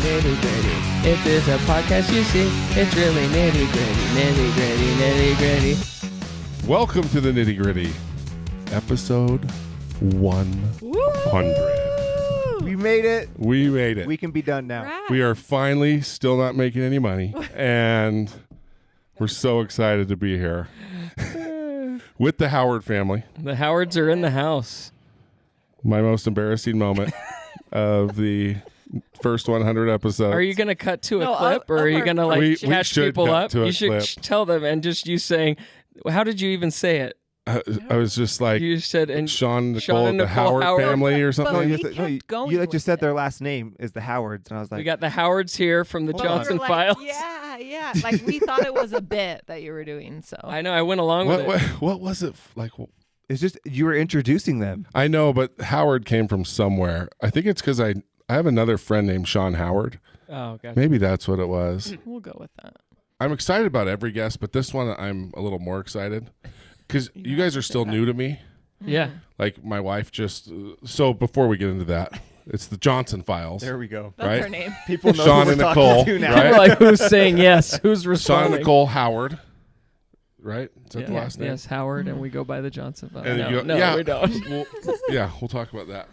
nitty gritty. If there's a podcast you see, it's really nitty gritty. Welcome to the Nitty Gritty, episode 100. We made it. We made it. We can be done now. Right. We are finally still not making any money, and we're so excited to be here with the Howard family. The Howards are in the house. My most embarrassing moment of the first 100 episodes. Are you going to cut to a No, clip, or are you going to like We catch should people cut up? to a You should clip. tell them, and just you saying, how did you even say it? I was just like, You said, and Shaun and Shaun Nicole, and the Nicole Howard, Howard. family or But something. we you, kept going you just with said it. their last name is the Howards, and I was like, we got the Howards here from the Hold on. Johnson We were Files. like, yeah. Like we thought it was a bit that you were doing. So I know. I went along with What was it like? it's just you were introducing them. I know, but Howard came from somewhere. I think it's because I have another friend named Shaun Howard. Oh, gotcha. Maybe that's what it was. we'll go with that. I'm excited about every guest, but this one I'm a little more excited because you guys are still new to me. Yeah. Like my wife just. So before we get into that, it's the Johnson Files. There we go. That's Right? her name. People know Shaun who and we're Nicole, talking to now. right? You're like, who's saying yes? Who's Shaun responding? and Nicole Howard. Right? Is that Yeah. the last name? Yes, Howard, and we go by the Johnson Files. And No, you go- no, yeah. we don't. We'll talk about that.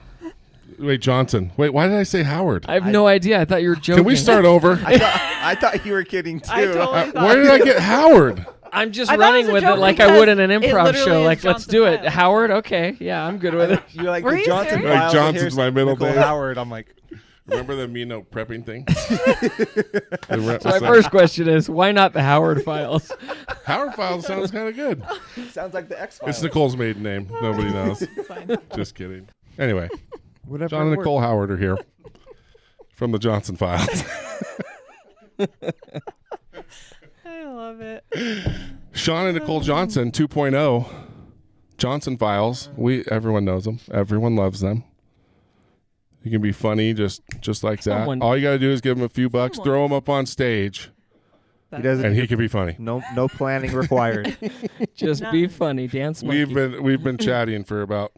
Wait, Johnson. Wait, why did I say Howard? I have no idea. I thought you were joking. Can we start over? I thought you were kidding too. I totally thought Where did I get Howard? I'm just I thought it running was a with it joke like I because would in an it improv literally show. is Like, let's Johnson do it. Files. Howard? Okay. Yeah, I'm good with it. You're like Were the you Johnson serious? Files. Like and Johnson's here's my middle Nicole name. Howard. I'm like, Remember the Mino prepping thing? So my first question is, why not the Howard Files? Howard Files sounds kind of good. sounds like the X Files. It's Nicole's maiden name. Nobody knows. Fine. Just kidding. Anyway, Whatever. John and Nicole Howard are here from the Johnson Files. I love it. Shaun and Nicole Johnson 2.0. Johnson Files. Everyone knows them. Everyone loves them. You can be funny just like that. Someone- All you got to do is give him a few bucks, throw him up on stage, He doesn't. and he can be funny. No planning required. Just be funny. Dance monkey. We've been chatting for about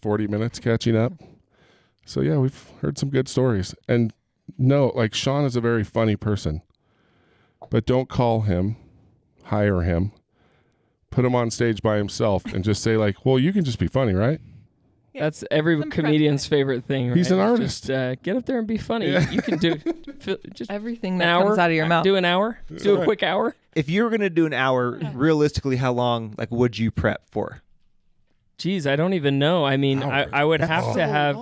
40 minutes catching up. So yeah, we've heard some good stories. And no, like Shaun is a very funny person. But don't call him, hire him, put him on stage by himself and just say like, "Well, you can just be funny, right?" That's every Some comedian's favorite thing. Right? He's an It's artist. Just, get up there and be funny. Yeah. You can do just Everything an that hour. comes out of your mouth. Do an hour. Do a right. quick hour. If you were gonna do an hour, realistically, how long would you prep for? Geez, I don't even know. I mean, Hours. I would That's have to have.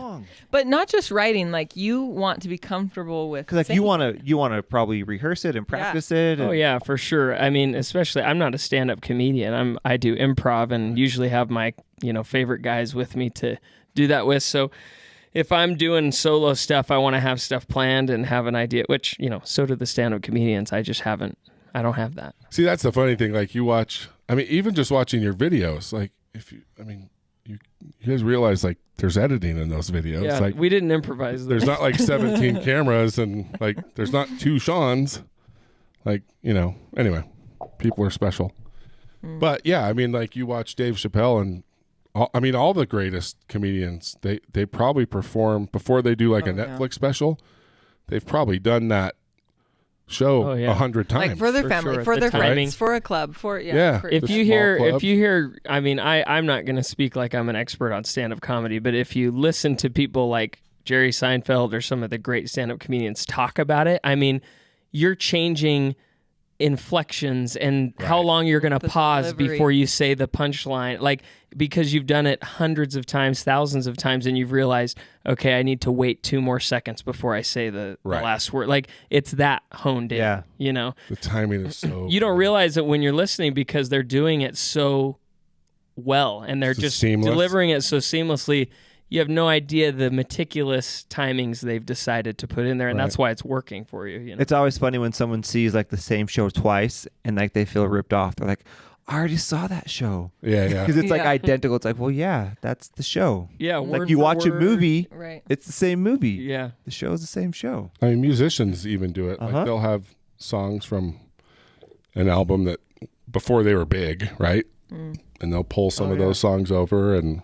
But not just writing. Like you want to be comfortable with. Because singing. you wanna probably rehearse it and practice it. Oh and- yeah, for sure. I mean, especially I'm not a stand-up comedian. I do improv and usually have my favorite guys with me to do that with. So if I'm doing solo stuff, I want to have stuff planned and have an idea. Which so do the stand-up comedians. I just haven't. I don't have that. See, that's the funny thing. Like you watch, I mean, even just watching your videos, like you guys realize like there's editing in those videos. Yeah, Like we didn't improvise. Them. there's not like 17 cameras and like there's not 2 Shauns. Like, anyway, people are special. But yeah, I mean, like you watch Dave Chappelle and all the greatest comedians, they probably perform before they do like a yeah. Netflix special. They've probably done that show 100 times. Like for their For family, sure, for the their timing. friends, for a club, for Yeah. for- If The you small hear, clubs. I mean, I'm not going to speak like I'm an expert on stand-up comedy, but if you listen to people like Jerry Seinfeld or some of the great stand-up comedians talk about it, I mean, you're changing inflections and how long you're going to The pause delivery. before you say the punchline, like because you've done it hundreds of times, thousands of times, and you've realized, okay, I need to wait 2 more seconds before I say the Right. last word. Like it's that honed in, Yeah. The timing is so You don't realize it when you're listening because they're doing it so well and they're So just seamless. delivering it so seamlessly. You have no idea the meticulous timings they've decided to put in there, and that's why it's working for you. It's always funny when someone sees like the same show twice and like they feel ripped off. They're like, I already saw that show. Yeah. Because it's like Yeah. identical. It's like, well, yeah, that's the show. Yeah, Like word you for watch a word. movie, right. it's the same movie. Yeah. The show's the same show. I mean, musicians even do it. Uh-huh. Like they'll have songs from an album that before they were big, right? And they'll pull some of those songs over, and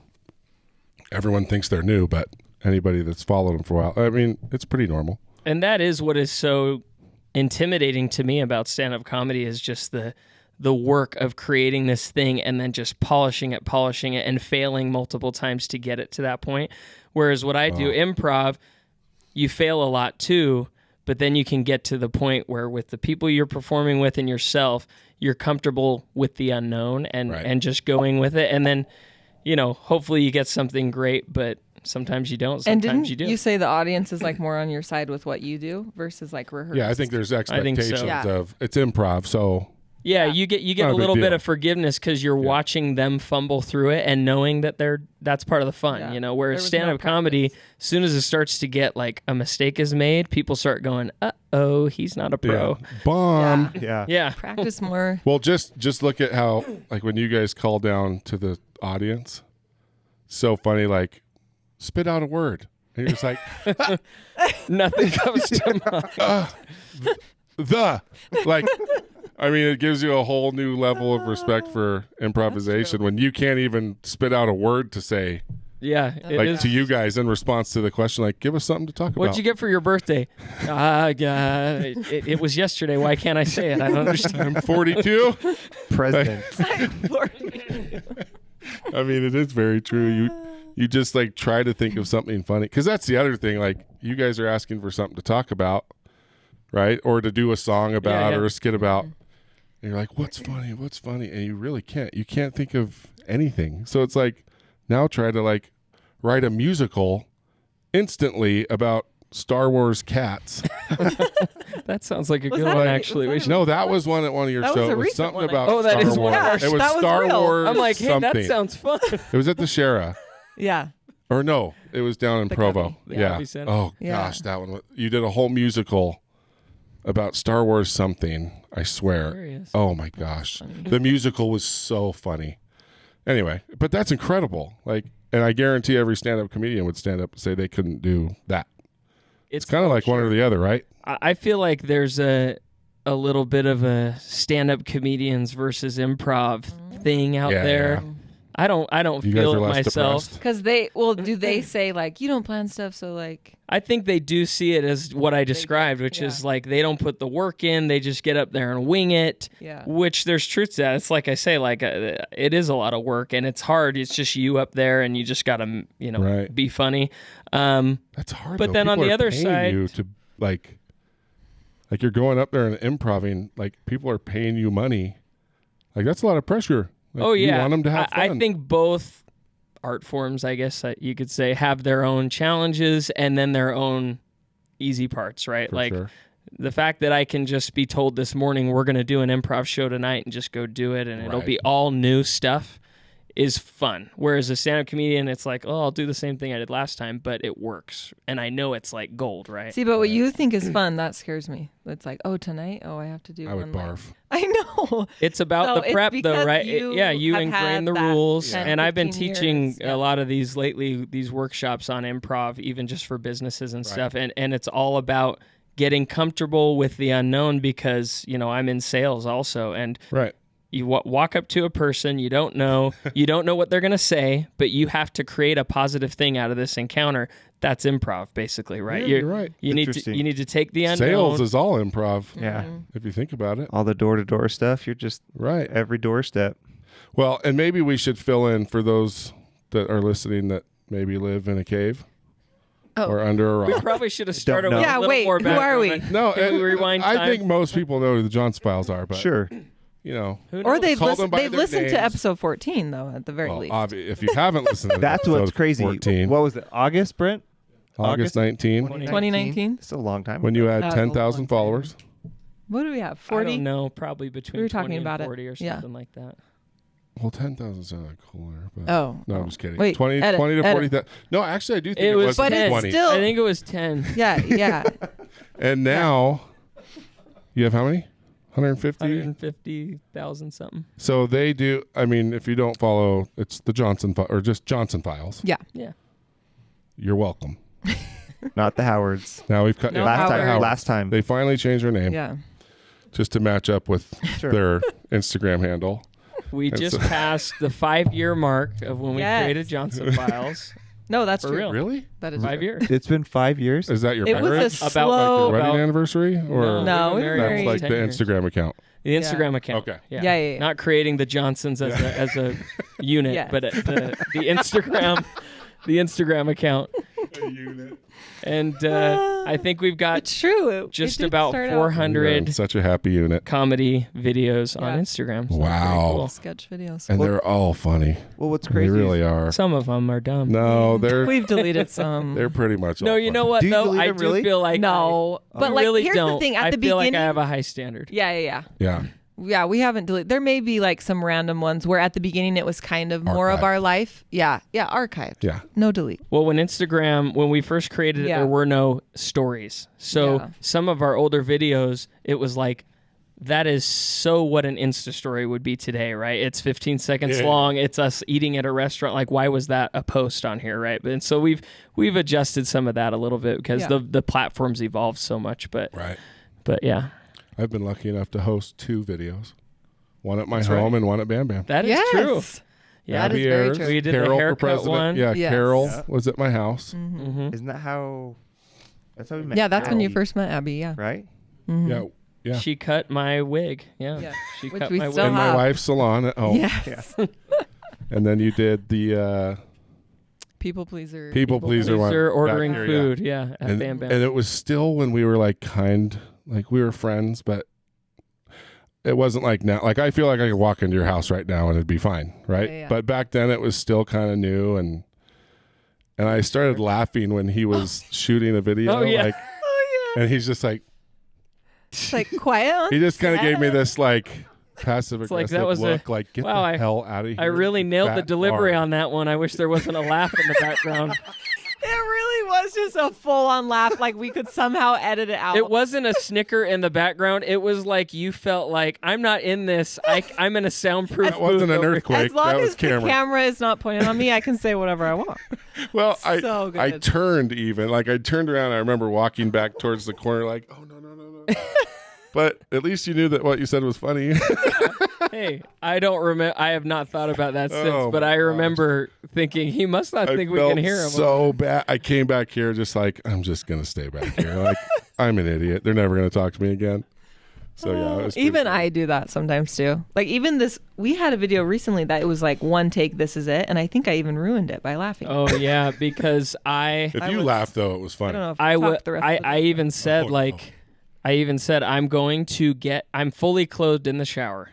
everyone thinks they're new, but anybody that's followed them for a while, I mean, it's pretty normal. And that is what is so intimidating to me about stand-up comedy is just the work of creating this thing and then just polishing it and failing multiple times to get it to that point. Whereas what I do, improv, you fail a lot too, but then you can get to the point where with the people you're performing with and yourself, you're comfortable with the unknown and just going with it. And then, hopefully you get something great, but sometimes you don't, sometimes you do. You say the audience is like more on your side with what you do versus like rehearsal? Yeah, I think there's expectations so. of it's improv, so Yeah, you get Not a a little big bit deal. of forgiveness because you're watching them fumble through it and knowing that that's part of the fun, Yeah. Whereas There was stand-up no comedy, practice. as soon as it starts to get like a mistake is made, people start going, "Uh-oh, he's not a pro." bomb. Yeah. Yeah. Practice more. Well, just look at how, like, when you guys call down to the audience, so funny, like, spit out a word. And you're just like, Nothing comes to mind. it gives you a whole new level of respect for improvisation when you can't even spit out a word to say, Yeah, it like, is. to you guys in response to the question, like, give us something to talk What'd about. you get for your birthday? It was yesterday. Why can't I say it? I don't understand. I'm 42. President. I mean, it is very true. You just like try to think of something funny, because that's the other thing. Like, you guys are asking for something to talk about, right? Or to do a song about Yeah. or a skit about. And you're like, what's funny? What's funny? And you really can't. You can't think of anything. So it's like, now try to like write a musical instantly about Star Wars cats. That sounds like a Was good that one, a- actually. was We that should- No, that was one at one of your That was shows. a It was recent something one, I about Oh, that Star is one Wars. of our It was that was Star real. Wars. I'm like, hey, something. that sounds fun. It was at the Shara. Yeah. Or no, it was down in The Provo. Cubby. Yeah, Yeah. Cubby Center. Oh Yeah. gosh, that one. You did a whole musical about Star Wars something. I swear. Hilarious. Oh my gosh, the musical was so funny. Anyway, but that's incredible. Like, and I guarantee every stand-up comedian would stand up and say they couldn't do that. It's kind of like one or the other, right? I feel like there's a little bit of a stand-up comedians versus improv thing out Yeah, there. yeah. I don't You guys feel are it less myself. depressed. Because do they say like, you don't plan stuff, so like. I think they do see it as what I described, which is like they don't put the work in, they just get up there and wing it. Yeah. Which there's truth to that. It's like I say, like it is a lot of work and it's hard. It's just you up there and you just gotta Right. be funny. That's hard. But though. then on People the are other paying side- you to like you're going up there and improving. Like, people are paying you money. Like, that's a lot of pressure. Like, Oh yeah, you want them to have I fun. think both art forms, I guess you could say, have their own challenges and then their own easy parts, right? For like sure. the fact that I can just be told this morning we're going to do an improv show tonight and just go do it, and it'll Right. be all new stuff, is fun. Whereas a stand-up comedian, it's like, oh, I'll do the same thing I did last time, but it works, and I know it's like gold, right? See, but what you think is fun, that scares me. It's like, oh, tonight? Oh, I have to do I would one. like- barf. I know. It's about So the it's prep, though, because right? you You have ingrain had the that rules, 10, and I've been 15 teaching years, yeah. a lot of these lately, these workshops on improv, even just for businesses and stuff, and it's all about getting comfortable with the unknown because I'm in sales also, and Right. you walk up to a person you don't know what they're going to say, but you have to create a positive thing out of this encounter. That's improv, basically, right? Yeah, you're right. You need Interesting. to take the unknown. Sales is all improv. Yeah. If you think about it. All the door-to-door stuff, you're just Right. every doorstep. Well, and maybe we should fill in for those that are listening that maybe live in a cave or under a We rock. probably should have started know. with Yeah, a little wait, more who are we? background. No, Can we and rewind I time? think most people know who the Johnson Files are, but Sure. you know, Who Or knows? they've Call them by they've their listened names. to episode 14 though, at the very well, least. if you haven't listened to That's what's episode crazy. 14, What was it? August, Brent? August 19, 2019? It's a long time. when you ago. had That's a 10,000 long time. followers. What do we have? I 40? don't know, probably between We were talking 20 and about it. 40 or Yeah. something like that. Well, 10,000 sounded cooler, but Oh. no, I'm just kidding. Wait, 20 edit, 20 to edit. 40,000. No, actually, I do think It it was was But it's 20. still- I think it was 10. Yeah, yeah. And now you have how many? 150? 150,000 something. So they do. I mean, if you don't follow, it's the Johnson or just Johnson Files. Yeah. Yeah. You're welcome. Not the Howards. Now we've cut No, Last Howard. time. Last time. They finally changed their name Yeah. just to match up with Sure. their Instagram handle. We That's just a- passed the 5-year mark of when we Yes. created Johnson Files. No, that's For true. real. Really? That is 5 true. years. It's been 5 years. Is that your It was a marriage? slow. Like your wedding about- anniversary? Or No, we we were were that's married like 10 the years. Instagram account? The Instagram account. Okay. Yeah. Not creating the Johnsons as a unit, Yeah. but the Instagram account. A unit. And I think we've got It's true. It just did about start out- 400 Such a happy unit. comedy videos on Yeah. Instagram. So Wow. pretty sketch videos. And they're all funny. Well, what's They crazy? really is are. cool. Some of them are dumb. No, they're We've deleted some. they're pretty much No, all you know funny. what Do you though? delete I them, do really? feel like no, I but like really here's don't. the thing. At I the feel beginning, like I have a high standard. Yeah. Yeah, we haven't deleted. There may be like some random ones where at the beginning it was kind of more of Archived. our life. Yeah, archived. Yeah. No delete. Well, when we first created it, Yeah. there were no stories. So Yeah. some of our older videos, it was like, that is so what an Insta story would be today, right? It's 15 seconds Yeah. long. It's us eating at a restaurant. Like, why was that a post on here, right? And so we've adjusted some of that a little bit because Yeah. the platforms evolved so much. But Right. yeah, I've been lucky enough to host 2 videos. One at my That's home right. and one at Bam Bam. that is true. Yeah, That is Abby very Ayers, true. We did Carol the for haircut president. one. Yeah, Yes. Carol Yeah. was at my house. Mm-hmm. Isn't that how? That's how we met. Yeah, that's when you Carol, first met Abby. Yeah. Right? Yeah. Yeah. She cut my wig. Yeah, Yeah. she Which cut we my still wig. in my have. wife's salon at home. Yes. And then you did the People pleaser. people pleaser one. Pleaser back ordering here, food. Yeah, at And, Bam Bam. and it was still when we were like we were friends, but it wasn't like now. Like I feel like I could walk into your house right now and it'd be fine, right? Yeah. But back then it was still kind of new, and I started laughing when he was shooting a video, Oh, yeah. like, Oh yeah. and he's just like It's like quiet. On he just kind of set. gave me this like passive It's like, aggressive that was look, like get wow, the hell out of here. I really nailed the fat delivery lard. on that one. I wish there wasn't a laugh in the background. It really was just a full-on laugh. Like we could somehow edit it out. It wasn't a snicker in the background. It was like you felt like I'm not in this. I'm in a soundproof That wasn't booth an over- earthquake. As long that was as the camera is not pointed on me, I can say whatever I want. Well, So I good. turned even. Like I turned around. I remember walking back towards the corner like, oh, no. But at least you knew that what you said was funny. Hey, I don't remember. I have not thought about that since, Oh, but my I gosh. remember thinking he must not I think we felt can hear him. so bad. I came back here just like, I'm just going to stay back here. Like, I'm an idiot. They're never going to talk to me again. So, yeah. It was pretty Even funny. I do that sometimes too. Like even this, we had a video recently that it was like one take, this is it, and I think I even ruined it by laughing. Oh yeah, because If you was- laughed, though, it was I funny. don't know if I talked would. the rest of the I even said Oh, no. like, I even said I'm going to get. I'm fully clothed in the shower,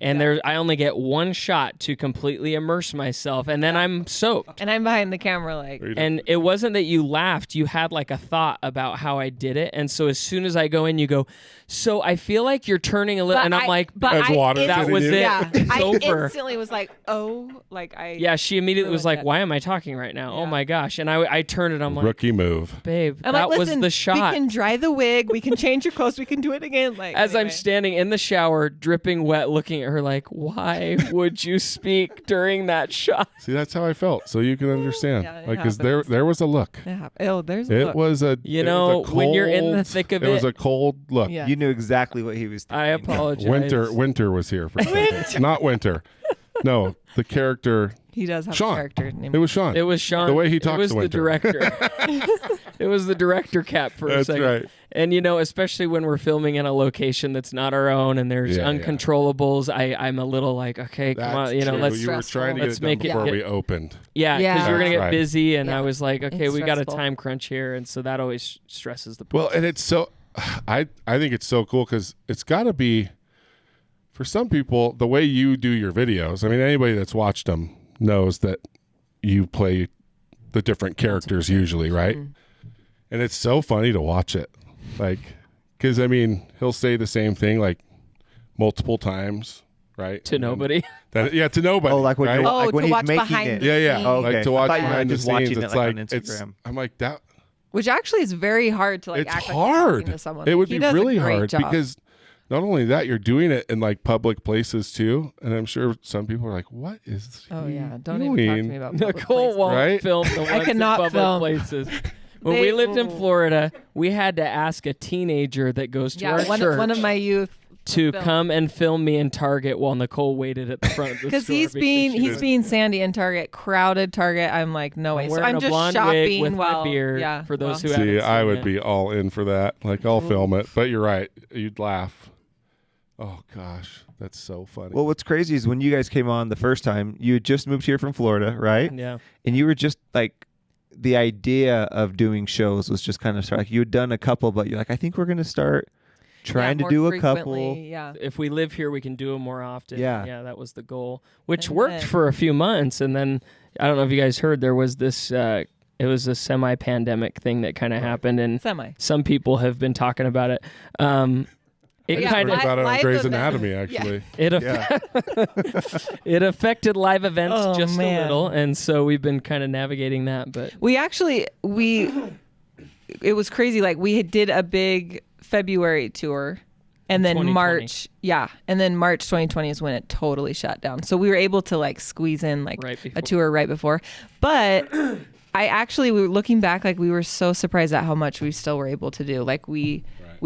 and I only get one shot to completely immerse myself, and then I'm soaked. and I'm behind the camera like And it wasn't that you laughed; you had like a thought about how I did it. And so as soon as I go in, you go, "So I feel like you're turning a little," and I'm like, As water that hitting was you? it. Yeah, It's I over. instantly was like, oh, like I. Yeah, she immediately was ruined like, it. "Why am I talking right now? Oh Yeah. my gosh!" And I turned it. I'm like, Rookie move. "Babe, I'm that like, was listen, the shot." We can dry the wig. We can change your clothes. We can do it again. Like As I'm anyway. standing in the shower, dripping wet, looking at her like, "Why would you speak during that shot?" See, that's how I felt. So you can understand. Yeah, it like, because there happens. was a look. Yeah. Oh, there's a It look. was a. You it know, was a when you're in the cold- thick of it was it- a cold look. Yeah. You knew exactly what he was thinking. I apologize. Winter was here for a second. Not Winter. No, the character. He does have Sean. a character name. It was Sean. It was Sean. The way he It talks was to the Winter. director. It was the director cap for a That's second. right. And you know, especially when we're filming in a location that's not our own and there's Yeah, yeah. uncontrollables, I'm a little like, okay, come That's on, you know, true. let's You were trying to let's get it done make it before get- we opened. yeah, because Yeah. you're gonna get Right. busy, and Yeah. I was like, okay, It's we got a stressful. time crunch here, and so that always stresses the. Well, and it's so. I think it's so cool because it's got to be. For some people, the way you do your videos. I mean, anybody that's watched them knows that you play the different characters usually, right? And it's so funny to watch it, like, because I mean, he'll say the same thing like multiple times, right? To nobody. To nobody. Oh, like when right? you're Oh, like when to he's watch making behind it. the Yeah, yeah. scenes. Oh, okay. Like to I watch thought you behind meant the just scenes, watching it's it, like, like on Instagram. I'm like that. Which actually is very hard to like It's act like you're talking to hard. someone. It would He be does a really great hard job. because not only that, you're doing it in like public places too, and I'm sure some people are like, "What is?" Oh he yeah, don't doing? even talk to me about public Nicole places. won't Right? film the ones cannot in public film. places. When They- we lived in Florida, we had to ask a teenager that goes to Yeah, our church. one of my youth to come and film me in Target while Nicole waited at the front of the store. Because he's being Sandy in Target, crowded Target. I'm like, no way. So wearing I'm a just blonde shopping wig with while my beard. Yeah, for those who See, haven't I seen would it. be all in for that. Like, I'll film it. But you're right. You'd laugh. Oh, gosh. That's so funny. Well, what's crazy is when you guys came on the first time, you had just moved here from Florida, right? Yeah. And you were just like, the idea of doing shows was just kind of like you had done a couple, but you're like, I think we're going to start trying to more do a frequently, couple. Yeah. If we live here, we can do them more often. Yeah. That was the goal, which And worked then- for a few months. And then, I don't know if you guys heard, there was this, it was a semi-pandemic thing that kind of happened. And Semi. some people have been talking about it. It Yeah, kind Heard of about it on live Grey's event. Anatomy, actually. it affected live events Oh, just man. a little, and so we've been kind of navigating that. But It was crazy. Like we did a big February tour, and then 2020. March 2020 is when it totally shut down. So we were able to like squeeze in like Right a before. tour right before. But we were looking back, like we were so surprised at how much we still were able to do. Like we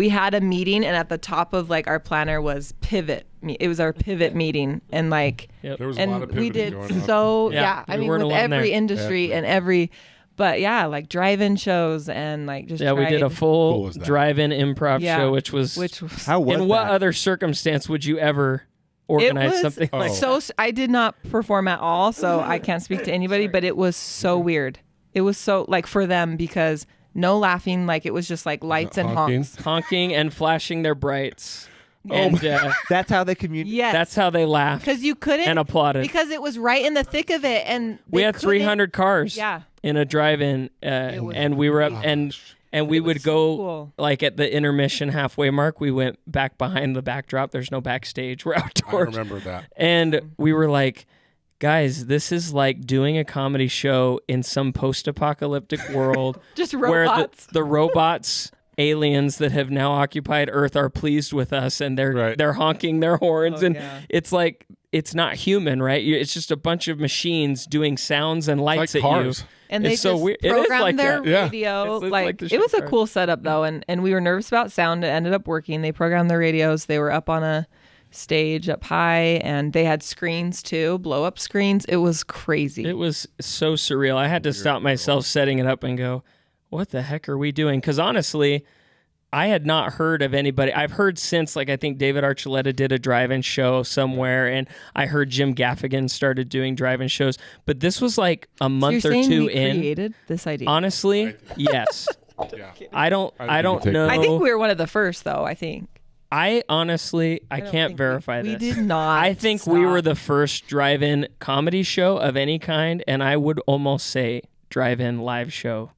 had a meeting, and at the top of like our planner was pivot. It was our pivot meeting, and like, Yep. There was a lot of and we pivoting did going on. so Yeah, I we mean weren't with alone every there. industry and every. But yeah, like drive-in shows and like just we did a Cool full was that? drive-in improv Yeah. show, which was How was in what that? other circumstance would you ever organize was something like Oh. so I did not perform at all, so I can't speak to anybody, but it was so weird. It was so like for them because no laughing, like it was just like lights and honking? honks. honking and flashing their brights? Oh And That's how they communicate. Yes. that's how they laughed because you couldn't and applauded. because it was right in the thick of it, and We they had couldn't- 300 cars Yeah. in a drive-in, was and we were up and we would was so go cool. like at the intermission halfway mark. We went back behind the backdrop. There's no backstage. We're I outdoors. remember that. And we were like, guys, this is like doing a comedy show in some post-apocalyptic world Just where robots. the robots, aliens that have now occupied Earth are pleased with us, and Right. they're honking their horns, Oh, and yeah. it's like it's not human, right? It's just a bunch of machines doing sounds and lights Like at cars. you. And they It's so just weird. It is programmed like their that. Yeah. radio. It's Like, like the it was show a cool setup though, and we were nervous about sound. It ended up working. They programmed their radios. They were up on a stage up high, and they had screens too, blow up screens. It was crazy. It was so surreal. I had to stop myself setting it up and go, what the heck are we doing? Because honestly, I had not heard of anybody. I've heard since, like, I think David Archuleta did a drive-in show somewhere, and I heard Jim Gaffigan started doing drive-in shows. But this was like a So month you're or saying two we in. created this idea. Honestly, yes. Yeah. I don't I think you know. I think we were one of the first though. I think. I honestly, I don't can't think verify we this. did not. I think we were stop. the first drive-in comedy show of any kind, and I would almost say drive-in live show.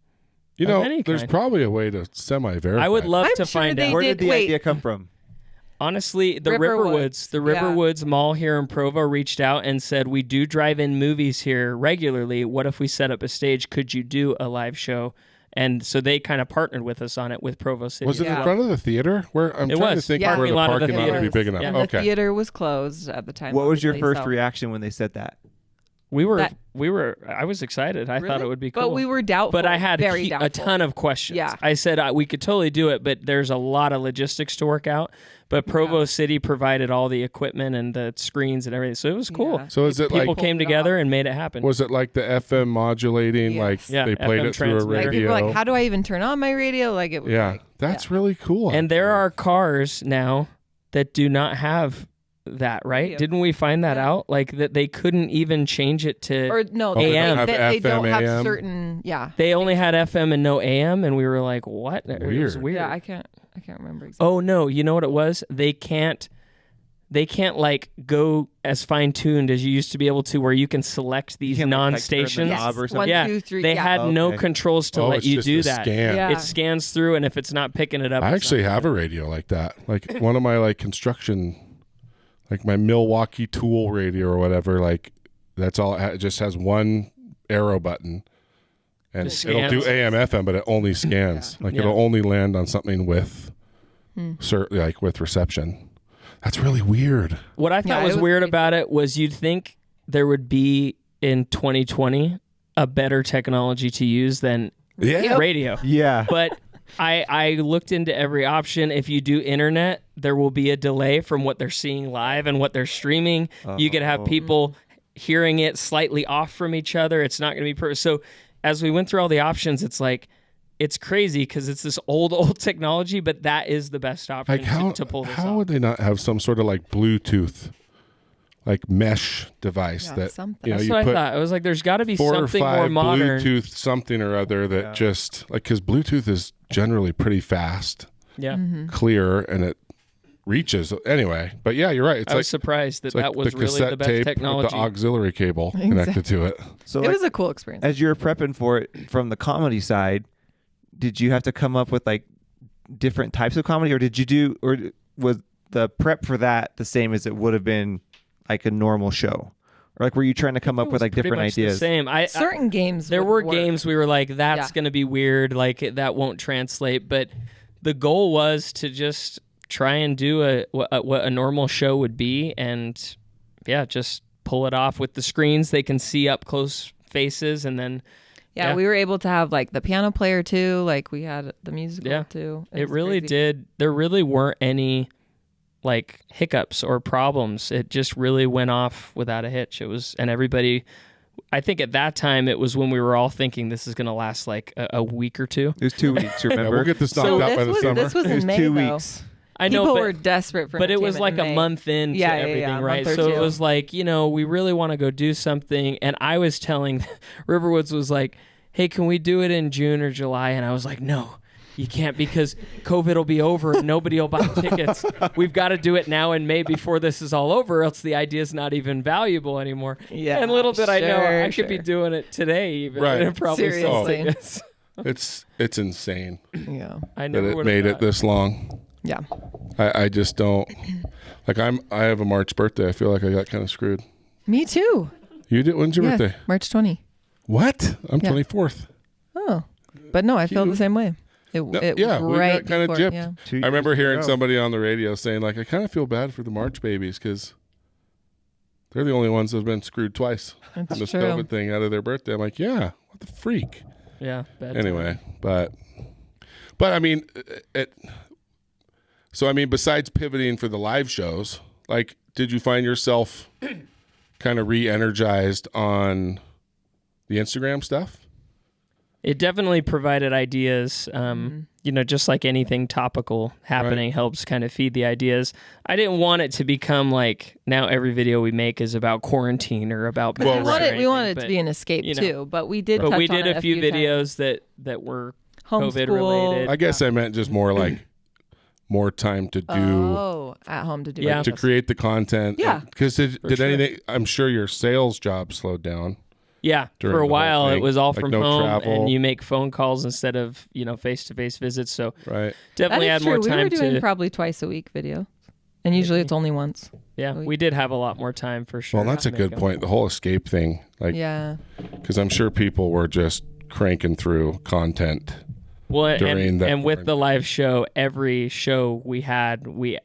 You Of know, any there's kind. probably a way to semi-verify. I would love I'm to sure find they out. Where did- did the wait. idea come from? Honestly, the Riverwoods. The Yeah. Riverwoods Mall here in Provo reached out and said, we do drive-in movies here regularly. What if we set up a stage? Could you do a live show? And so they kind of partnered with us on it with Provo City. Was it Yeah. in front of the theater? Where I'm It trying to was. think Yeah. where the Parking lot of the parking lot would be theater. big enough. Yeah. And Okay. the theater was closed at the time. What was your obviously, first so- reaction when they said that? we were, that- I was excited. I thought Really? it would be cool. But we were doubtful. But I had very a doubtful. ton of questions. Yeah. I said we could totally do it, but there's a lot of logistics to work out. But Provo City provided all the equipment and the screens and everything, so it was cool. Yeah. So is it People like, came together and made it happen. was it like the FM modulating? Yes. Like Yeah, they played FM it through a transmitter. Like radio? people were like, how do I even turn on my radio? Like it was Yeah, like, that's really cool. And there are cars now that do not have that, right? Radio. Didn't we find that Yeah. out? Like that they couldn't even change it to. or no, they they, AM. don't have they don't FM, have AM? certain. Yeah. they only had FM and no AM, and we were like, "What?" It was Weird. weird. Yeah, I can't remember exactly. Oh no, you know what it was? They can't like go as fine tuned as you used to be able to, where you can select these You can't, like, turn the non-stations. knob or something? 1, Yeah, 2, 3. they yeah. had no Okay. controls to Oh, let it's you just do a that. scan. Yeah. It scans through, and if it's not picking it up, I it's actually not- have a radio like that. Like one of my like construction, like my Milwaukee Tool radio or whatever. Like that's all. It just has one arrow button, and Just it'll do scans. AM FM, but it only scans. Like Yeah. it'll only land on something with, like with reception. That's really weird. What I thought Yeah, it was was weird crazy. about it was you'd think there would be in 2020 a better technology to use than Yeah. radio. Yeah. But I looked into every option. If you do internet, there will be a delay from what they're seeing live and what they're streaming. You could have people hearing it slightly off from each other. It's not going to be perfect. So as we went through all the options, it's like, it's crazy because it's this old technology, but that is the best option to pull this off. How would they not have some sort of like Bluetooth, like mesh device that something. That's you what put I thought. I was like, there's got to be 4 or something 5 more modern. Bluetooth something or other that just like, because Bluetooth is generally pretty fast, Yeah. clear, and it reaches anyway. But yeah, you're right. It's I like was surprised that it's like that was the really cassette the best tape technology. with the auxiliary cable connected to it. So It was a cool experience. as you were prepping for it from the comedy side, did you have to come up with like different types of comedy, or was the prep for that the same as it would have been like a normal show? Or like were you trying to come up with like Pretty different much ideas? The same. Certain games. There would were work. games we were like, that's Yeah. going to be weird, like that won't translate. But the goal was to just try and do what a normal show would be, and just pull it off with the screens. They can see up close faces, and then Yeah, we were able to have like the piano player too. Like we had the musical Yeah. too. it was really crazy. did. There really weren't any like hiccups or problems. It just really went off without a hitch. It was, and everybody. I think at that time it was when we were all thinking this is going to last like a week or two. It was 2 weeks, Yeah, remember? we'll get this knocked So out by the summer. this was It was in May 2 though. weeks. I know, People but were desperate for but it was entertainment like in a May. month into Yeah, everything, a right? month or So it two. was like, we really want to go do something. And I was telling Riverwoods was like, hey, can we do it in June or July? And I was like, no, you can't, because COVID will be over and nobody will buy tickets. We've got to do it now in May before this is all over, else the idea is not even valuable anymore. Yeah, And little did I know, sure, I could be sure. doing it today even. Right. And probably sell Seriously. tickets. It's insane Yeah. I that never it would made have it this long. Yeah. I just don't like. I have a March birthday. I feel like I got kind of screwed. Me too. You did? When's your Yeah, birthday? March 20. What? I'm Yeah. 24th. Oh. But no, I felt Cute. the same way. It Yeah, was we right got kind of before- gypped. yeah. 2 I remember years hearing ago. somebody on the radio saying, like, I kind of feel bad for the March babies because they're the only ones that have been screwed twice in That's this true. COVID thing out of their birthday. I'm like, yeah, what the freak? Yeah. Bad Anyway, but I mean, so I mean, besides pivoting for the live shows, like, did you find yourself kind of re-energized on the Instagram stuff? It definitely provided ideas. Just like anything topical happening helps kind of feed the ideas. I didn't want it to become like now every video we make is about quarantine or about. Well, We right. wanted, we wanted it but, to be an escape you know. too, but we did. But touch we on did it a few times. videos that were COVID Homeschool. related. I guess I meant just more like more time to do. Oh, at home to do. Yeah. it. To create the content. Yeah. Because did sure. anything, I'm sure your sales job slowed down. Yeah, during for a the whole while it thing. was all Like from no home, travel. and you make phone calls instead of face-to-face visits. So Right. That definitely is had true. more We time were doing to. probably twice a week video, and usually it's only once. Yeah, we did have a lot more time for sure. Well, that's to a make good them. point. The whole escape thing, like, Yeah. because I'm sure people were just cranking through content. Well, during that and with quarantine. the live show, every show we have, we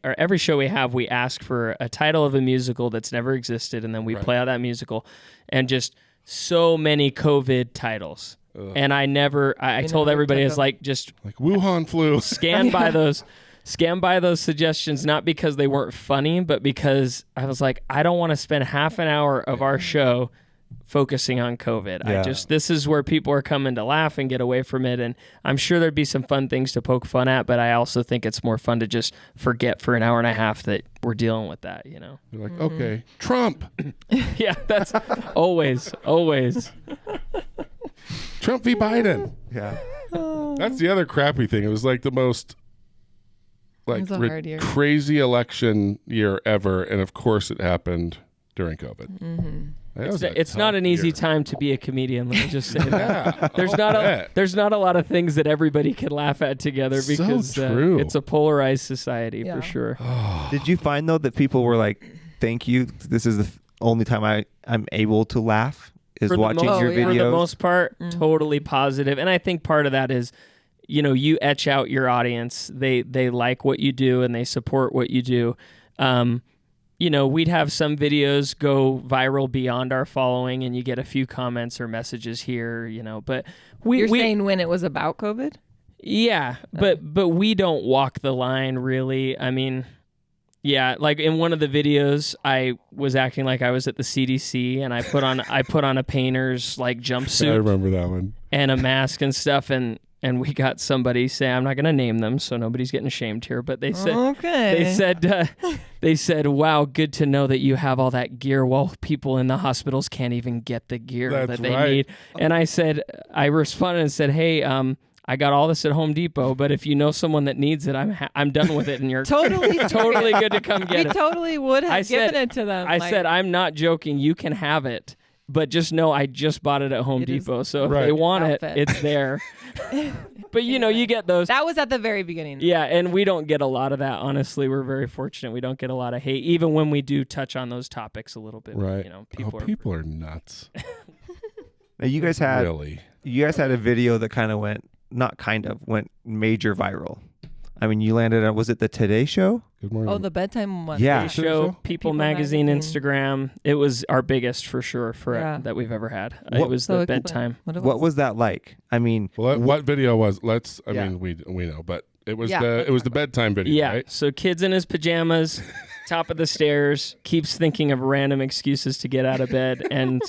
ask for a title of a musical that's never existed, and then we play out that musical, and just so many COVID titles. And I told know, everybody, took it's them. like just Like Wuhan flu. scan by those suggestions, not because they weren't funny, but because I was like, I don't want to spend half an hour of our show focusing on COVID. Yeah. This is where people are coming to laugh and get away from it. And I'm sure there'd be some fun things to poke fun at, but I also think it's more fun to just forget for an hour and a half that we're dealing with that, You're like, okay, Trump. Yeah, that's always. Trump v. Biden. Yeah. That's the other crappy thing. It was like the most like was a hard year. crazy election year ever, and of course it happened during COVID. Mm-hmm. It's not an easy time to be a comedian. Let me just say that. Yeah. There's not a lot of things that everybody can laugh at together So because true. it's a polarized society Yeah. for sure. Did you find though that people were like, "Thank you. This is the only time I'm able to laugh is For the watching most- your yeah. For the videos." most part, totally positive. And I think part of that is, you etch out your audience. They like what you do and they support what you do. We'd have some videos go viral beyond our following, and you get a few comments or messages here, but You're saying when it was about COVID? Yeah, but we don't walk the line really. I mean, yeah, like in one of the videos, I was acting like I was at the CDC, and I put on a painter's like jumpsuit. I remember that one. And a mask and stuff, and we got somebody say, I'm not going to name them, so nobody's getting ashamed here, but they said, they said, wow, good to know that you have all that gear while people in the hospitals can't even get the gear that they need. And I responded and said, hey, I got all this at Home Depot, but if you know someone that needs it, I'm done with it, and you're totally good to come get it. We totally would have given it to them. I said, I'm not joking. You can have it. But just know I just bought it at Home Depot, so if they want it, it's there. But, you get those. That was at the very beginning. Yeah, and we don't get a lot of that, honestly. We're very fortunate. We don't get a lot of hate, even when we do touch on those topics a little bit. Right. People are nuts. Now, you guys had a video that went major viral. I mean, you landed on, was it the Today Show? Good morning. Oh, the bedtime one. Yeah. Show, People Magazine, Instagram. It was our biggest for sure that we've ever had. It was the bedtime. What was that like? I mean, what video was? I mean, we know, but it was the bedtime video. Yeah. Right? So kids in his pajamas, top of the stairs, keeps thinking of random excuses to get out of bed, and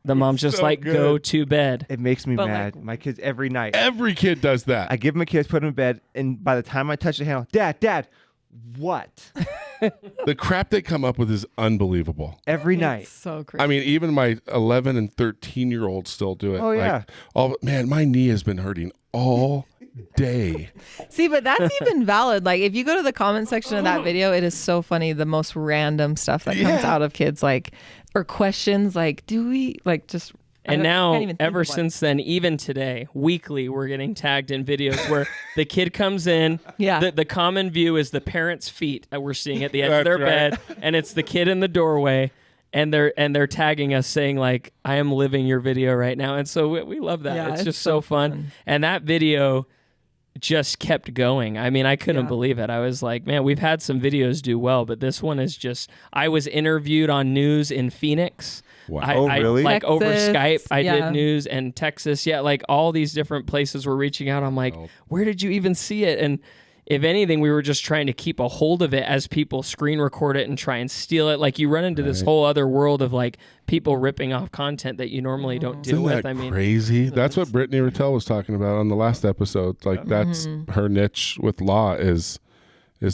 the mom's just go to bed. It makes me mad. My kids every night. Every kid does that. I give them a kiss, put them in bed, and by the time I touch the handle, Dad, what? The crap they come up with is unbelievable. Every night. So crazy. I mean, even my 11 and 13-year-olds still do it. Oh, yeah. Man, my knee has been hurting all day. See, but that's even valid. Like, if you go to the comment section of that video, it is so funny. The most random stuff that comes out of kids, or questions like, do we, just... And now, ever since then, even today, weekly, we're getting tagged in videos where the kid comes in. Yeah. The common view is the parents' feet that we're seeing at the edge of their bed, and it's the kid in the doorway, and they're tagging us saying like, "I am living your video right now," and so we love that. It's just so fun. And that video just kept going. I mean, I couldn't believe it. I was like, man, we've had some videos do well, but this one is just. I was interviewed on news in Phoenix. Wow. Really? Like over Texas, Skype, I did news, and Texas. Yeah, like all these different places were reaching out. I'm like, where did you even see it? And if anything, we were just trying to keep a hold of it as people screen record it and try and steal it. Like you run into this whole other world of like people ripping off content that you normally don't deal with. I mean, crazy. That's what Brittany Rattel was talking about on the last episode. Like that's her niche with law is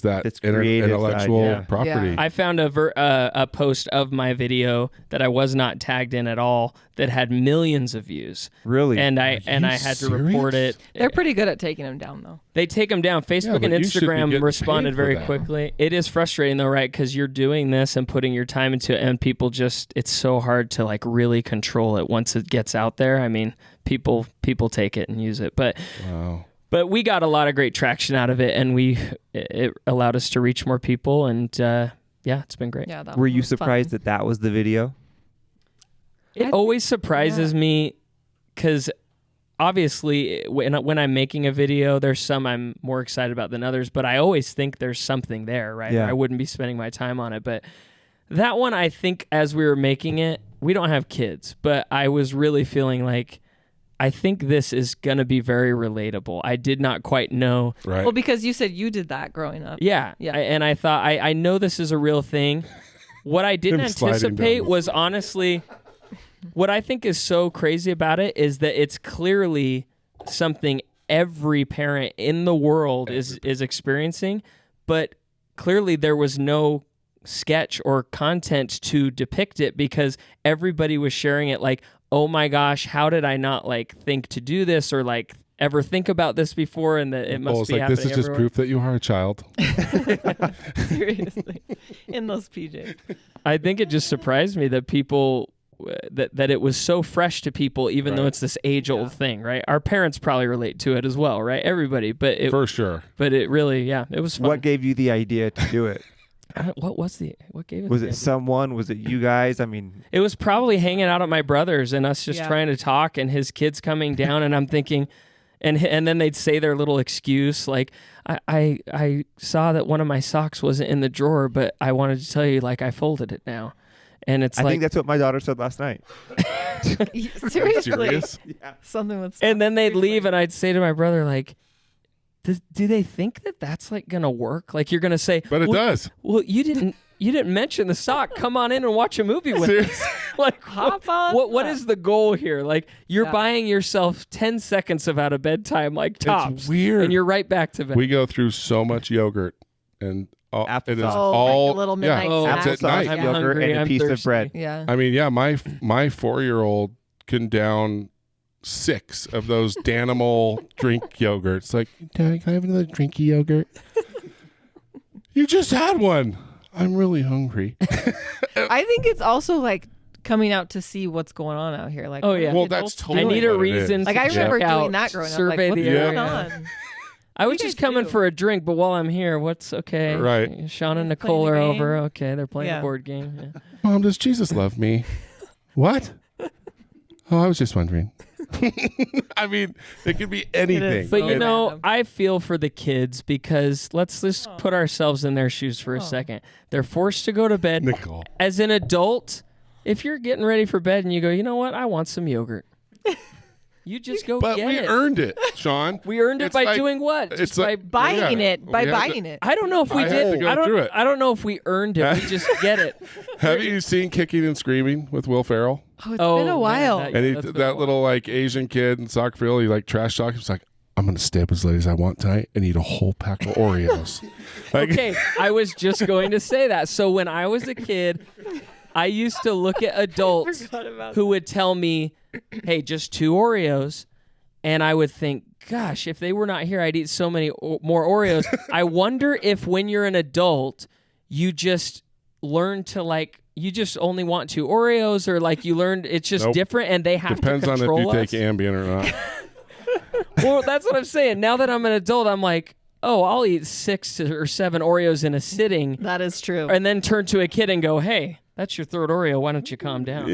that intellectual property. I found a post of my video that I was not tagged in at all that had millions of views. Really? And I had to report it. They're pretty good at taking them down, though. They take them down. Facebook and Instagram responded very quickly. It is frustrating though, right? Because you're doing this and putting your time into it, and people it's so hard to like really control it once it gets out there. I mean, people take it and use it, but. Wow. But we got a lot of great traction out of it, and it allowed us to reach more people, and it's been great. Yeah, were you surprised that was the video? It always surprises me because obviously when I'm making a video, there's some I'm more excited about than others, but I always think there's something there, right? Yeah. I wouldn't be spending my time on it. But that one, I think as we were making it, we don't have kids, but I was really feeling like, I think this is going to be very relatable. I did not quite know. Right. Well, because you said you did that growing up. Yeah. And I thought, I know this is a real thing. What I didn't anticipate was honestly, what I think is so crazy about it is that it's clearly something every parent in the world is experiencing, but clearly there was no sketch or content to depict it because everybody was sharing it like, oh my gosh, how did I not like think to do this or like ever think about this before? And that it must be happening this is just proof that you are a child. Seriously, in those PJs. I think it just surprised me that people that it was so fresh to people, even though it's this age-old thing, right? Our parents probably relate to it as well, right? Everybody, but for sure. But it really, it was fun. What gave you the idea to do it? What gave it? Was it someone? Was it you guys? I mean, it was probably hanging out at my brother's and us just trying to talk, and his kids coming down, and I'm thinking, and then they'd say their little excuse like, I saw that one of my socks wasn't in the drawer, but I wanted to tell you like I folded it now, and it's I think that's what my daughter said last night. Seriously, Serious? something with. And then they'd leave, and I'd say to my brother like, do they think that that's like gonna work? Like you're gonna say, But it well, does. Well, you didn't mention the sock. Come on in and watch a movie with us. Like, Hop on what up. is the goal here? Like, you're Yeah. buying yourself 10 seconds of out of bedtime, like tops. weird. And you're right back to bed. We go through so much yogurt and it is Applesauce. all like a little midnight yeah, snack. it's at Applesauce, night. I'm yogurt, hungry, and a I'm piece of thirsty. bread. Yeah. I mean, yeah, my 4-year-old can down 6 of those Danimal drink yogurts. Like, Daddy, can I have another drinky yogurt? You just had one. I'm really hungry. I think it's also like coming out to see what's going on out here. Like, Oh, what are yeah. the Well, adults that's doing? I need a what it reason is. Like to I remember check out, doing that growing up. survey Like, what's the going area. on? I was you just guys coming do? for a drink, but while I'm here, what's okay? Right. Shaun and He's Nicole playing are the over. game. Okay, they're playing Yeah. a board game. Yeah. Mom, does Jesus love me? What? Oh, I was just wondering. I mean, it could be anything. But So you know, random. I feel for the kids because let's just put ourselves in their shoes for a second. They're forced to go to bed. Nicole. As an adult, if you're getting ready for bed and you go, you know what, I want some yogurt. You just go But get we it. earned it, Sean. We earned it It's by like- doing what? it's Just like- by Buying Yeah. it by We had buying to- it. I don't know if we I had to did. go I don't. through it. I don't know if we earned it. We just get it. Have you seen Kicking and Screaming with Will Ferrell? Oh, it's been a man, while. that- And that's been a that while. little like Asian kid in soccer field, he like trash talks. He's like, I'm gonna stay up as late as I want tonight and eat a whole pack of Oreos. Like, Okay, I was just going to say that. So when I was a kid, I used to look at adults who would tell me, "Hey, just 2 Oreos," and I would think, "Gosh, if they were not here, I'd eat so many more Oreos." I wonder if when you're an adult, you just learn to like. You just only want 2 Oreos, or like you learned it's just Nope. different, and they have depends to on if control you us. take Ambien or not. Well, that's what I'm saying. Now that I'm an adult, I'm like, oh, I'll eat 6 or 7 Oreos in a sitting, That is true. and then turn to a kid and go, "Hey, that's your 3rd Oreo. Why don't you calm down?"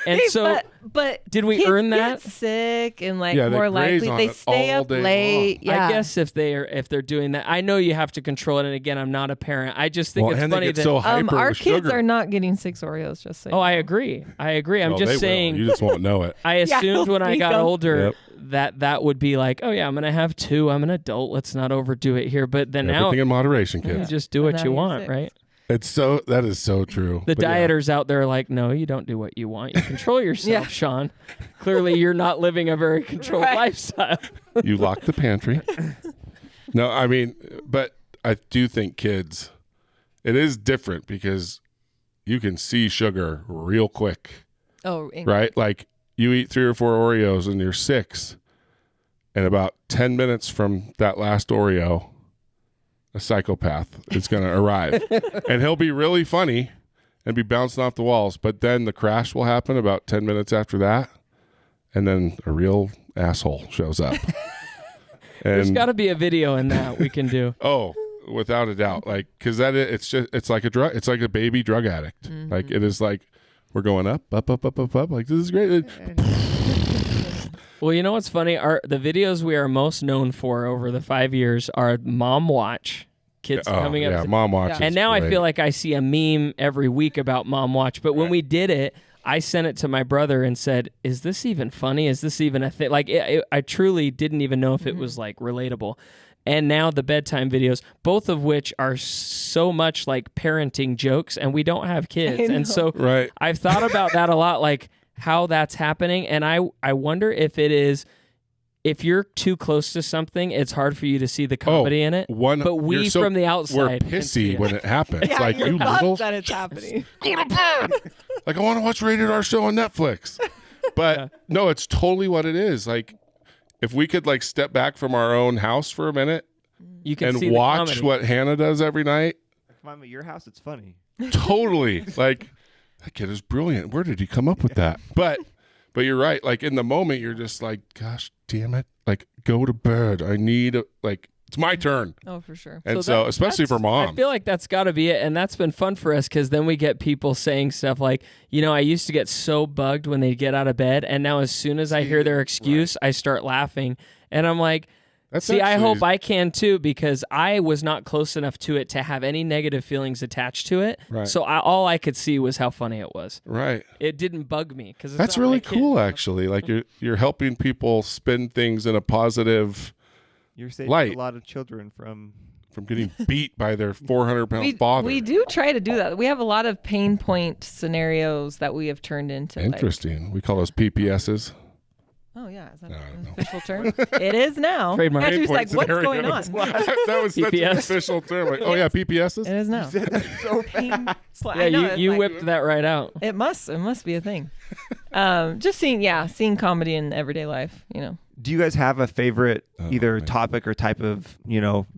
And Hey, so, but did we kids earn get that? sick and like Yeah, they more graze likely on they it stay all up day late. long. Yeah, I guess if they're doing that, I know you have to control it. And again, I'm not a parent. I just think Well, it's and they funny get that. so hyper our with kids sugar. are not getting 6 Oreos. Just saying. Oh, I agree. I'm Well, just they will. saying. You just won't know it. I assumed they'll when I sneak got 'em. older Yep. that would be like, oh yeah, I'm gonna have 2. I'm an adult. Let's not overdo it here. But then now Everything in moderation, you kids. just do what now you you're want, 6. right? That is so true. The But yeah. dieters out there are like, no, you don't do what you want. You control yourself, Yeah. Sean. Clearly, you're not living a very controlled Right. lifestyle. You lock the pantry. No, I mean, but I do think kids, it is different because you can see sugar real quick, Oh, right? Like you eat 3 or 4 Oreos and you're 6, and about 10 minutes from that last Oreo, a psychopath is going to arrive, and he'll be really funny and be bouncing off the walls. But then the crash will happen about 10 minutes after that, and then a real asshole shows up. There's And got to be a video in that we can do. oh, without a doubt, like because it's like a drug, it's like a baby drug addict. Like it is like we're going up. Like this is great. Well, you know what's funny? The videos we are most known for over the 5 years are Mom Watch. Kids coming up. Yeah, Mom watches. And now I feel like I see a meme every week about Mom Watch. But when we did it, I sent it to my brother and said, "Is this even funny? Is this even a thing?" Like, I truly didn't even know if it was like relatable. And now the bedtime videos, both of which are so much like parenting jokes, and we don't have kids. And so right. I've thought about that a lot, like how that's happening. And I wonder if it is, if you're too close to something, it's hard for you to see the comedy in it. But we from the outside we're can see pissy it. when it happens. Yeah, like you're you bummed little that it's happening. go to bed. Like I want to watch rated R show on Netflix. But no, it's totally what it is. Like if we could like step back from our own house for a minute You can and see the watch comedy. what Hannah does every night, If I'm at your house, it's funny. totally. Like that kid is brilliant. Where did he come up with that? But you're right. Like in the moment, you're just like, gosh, damn it! Like go to bed. I need it's my turn. Oh, for sure. And so especially for mom. I feel like that's got to be it, and that's been fun for us because then we get people saying stuff like, I used to get so bugged when they get out of bed, and now as soon as I hear their excuse, I start laughing, and I'm like, That's see, I actually- hope I can too because I was not close enough to it to have any negative feelings attached to it. Right. So all I could see was how funny it was. Right. It didn't bug me because That's really cool, actually. Like you're helping people spin things in a positive You're saving light a lot of children from getting beat by their 400-pound father. We do try to do that. We have a lot of pain point scenarios that we have turned into. Interesting. We call those PPSs. Oh yeah, is that No, I don't an know. official term? It is now. Trademark. Andrew's Pain like, point what's scenario. going on? That was such an PPS. official term. Like, oh yeah, PPSs. It is now. so Pain- Yeah, I know, it's you like- whipped that right out. It must be a thing. Just seeing comedy in everyday life. Do you guys have a favorite either man. topic or type of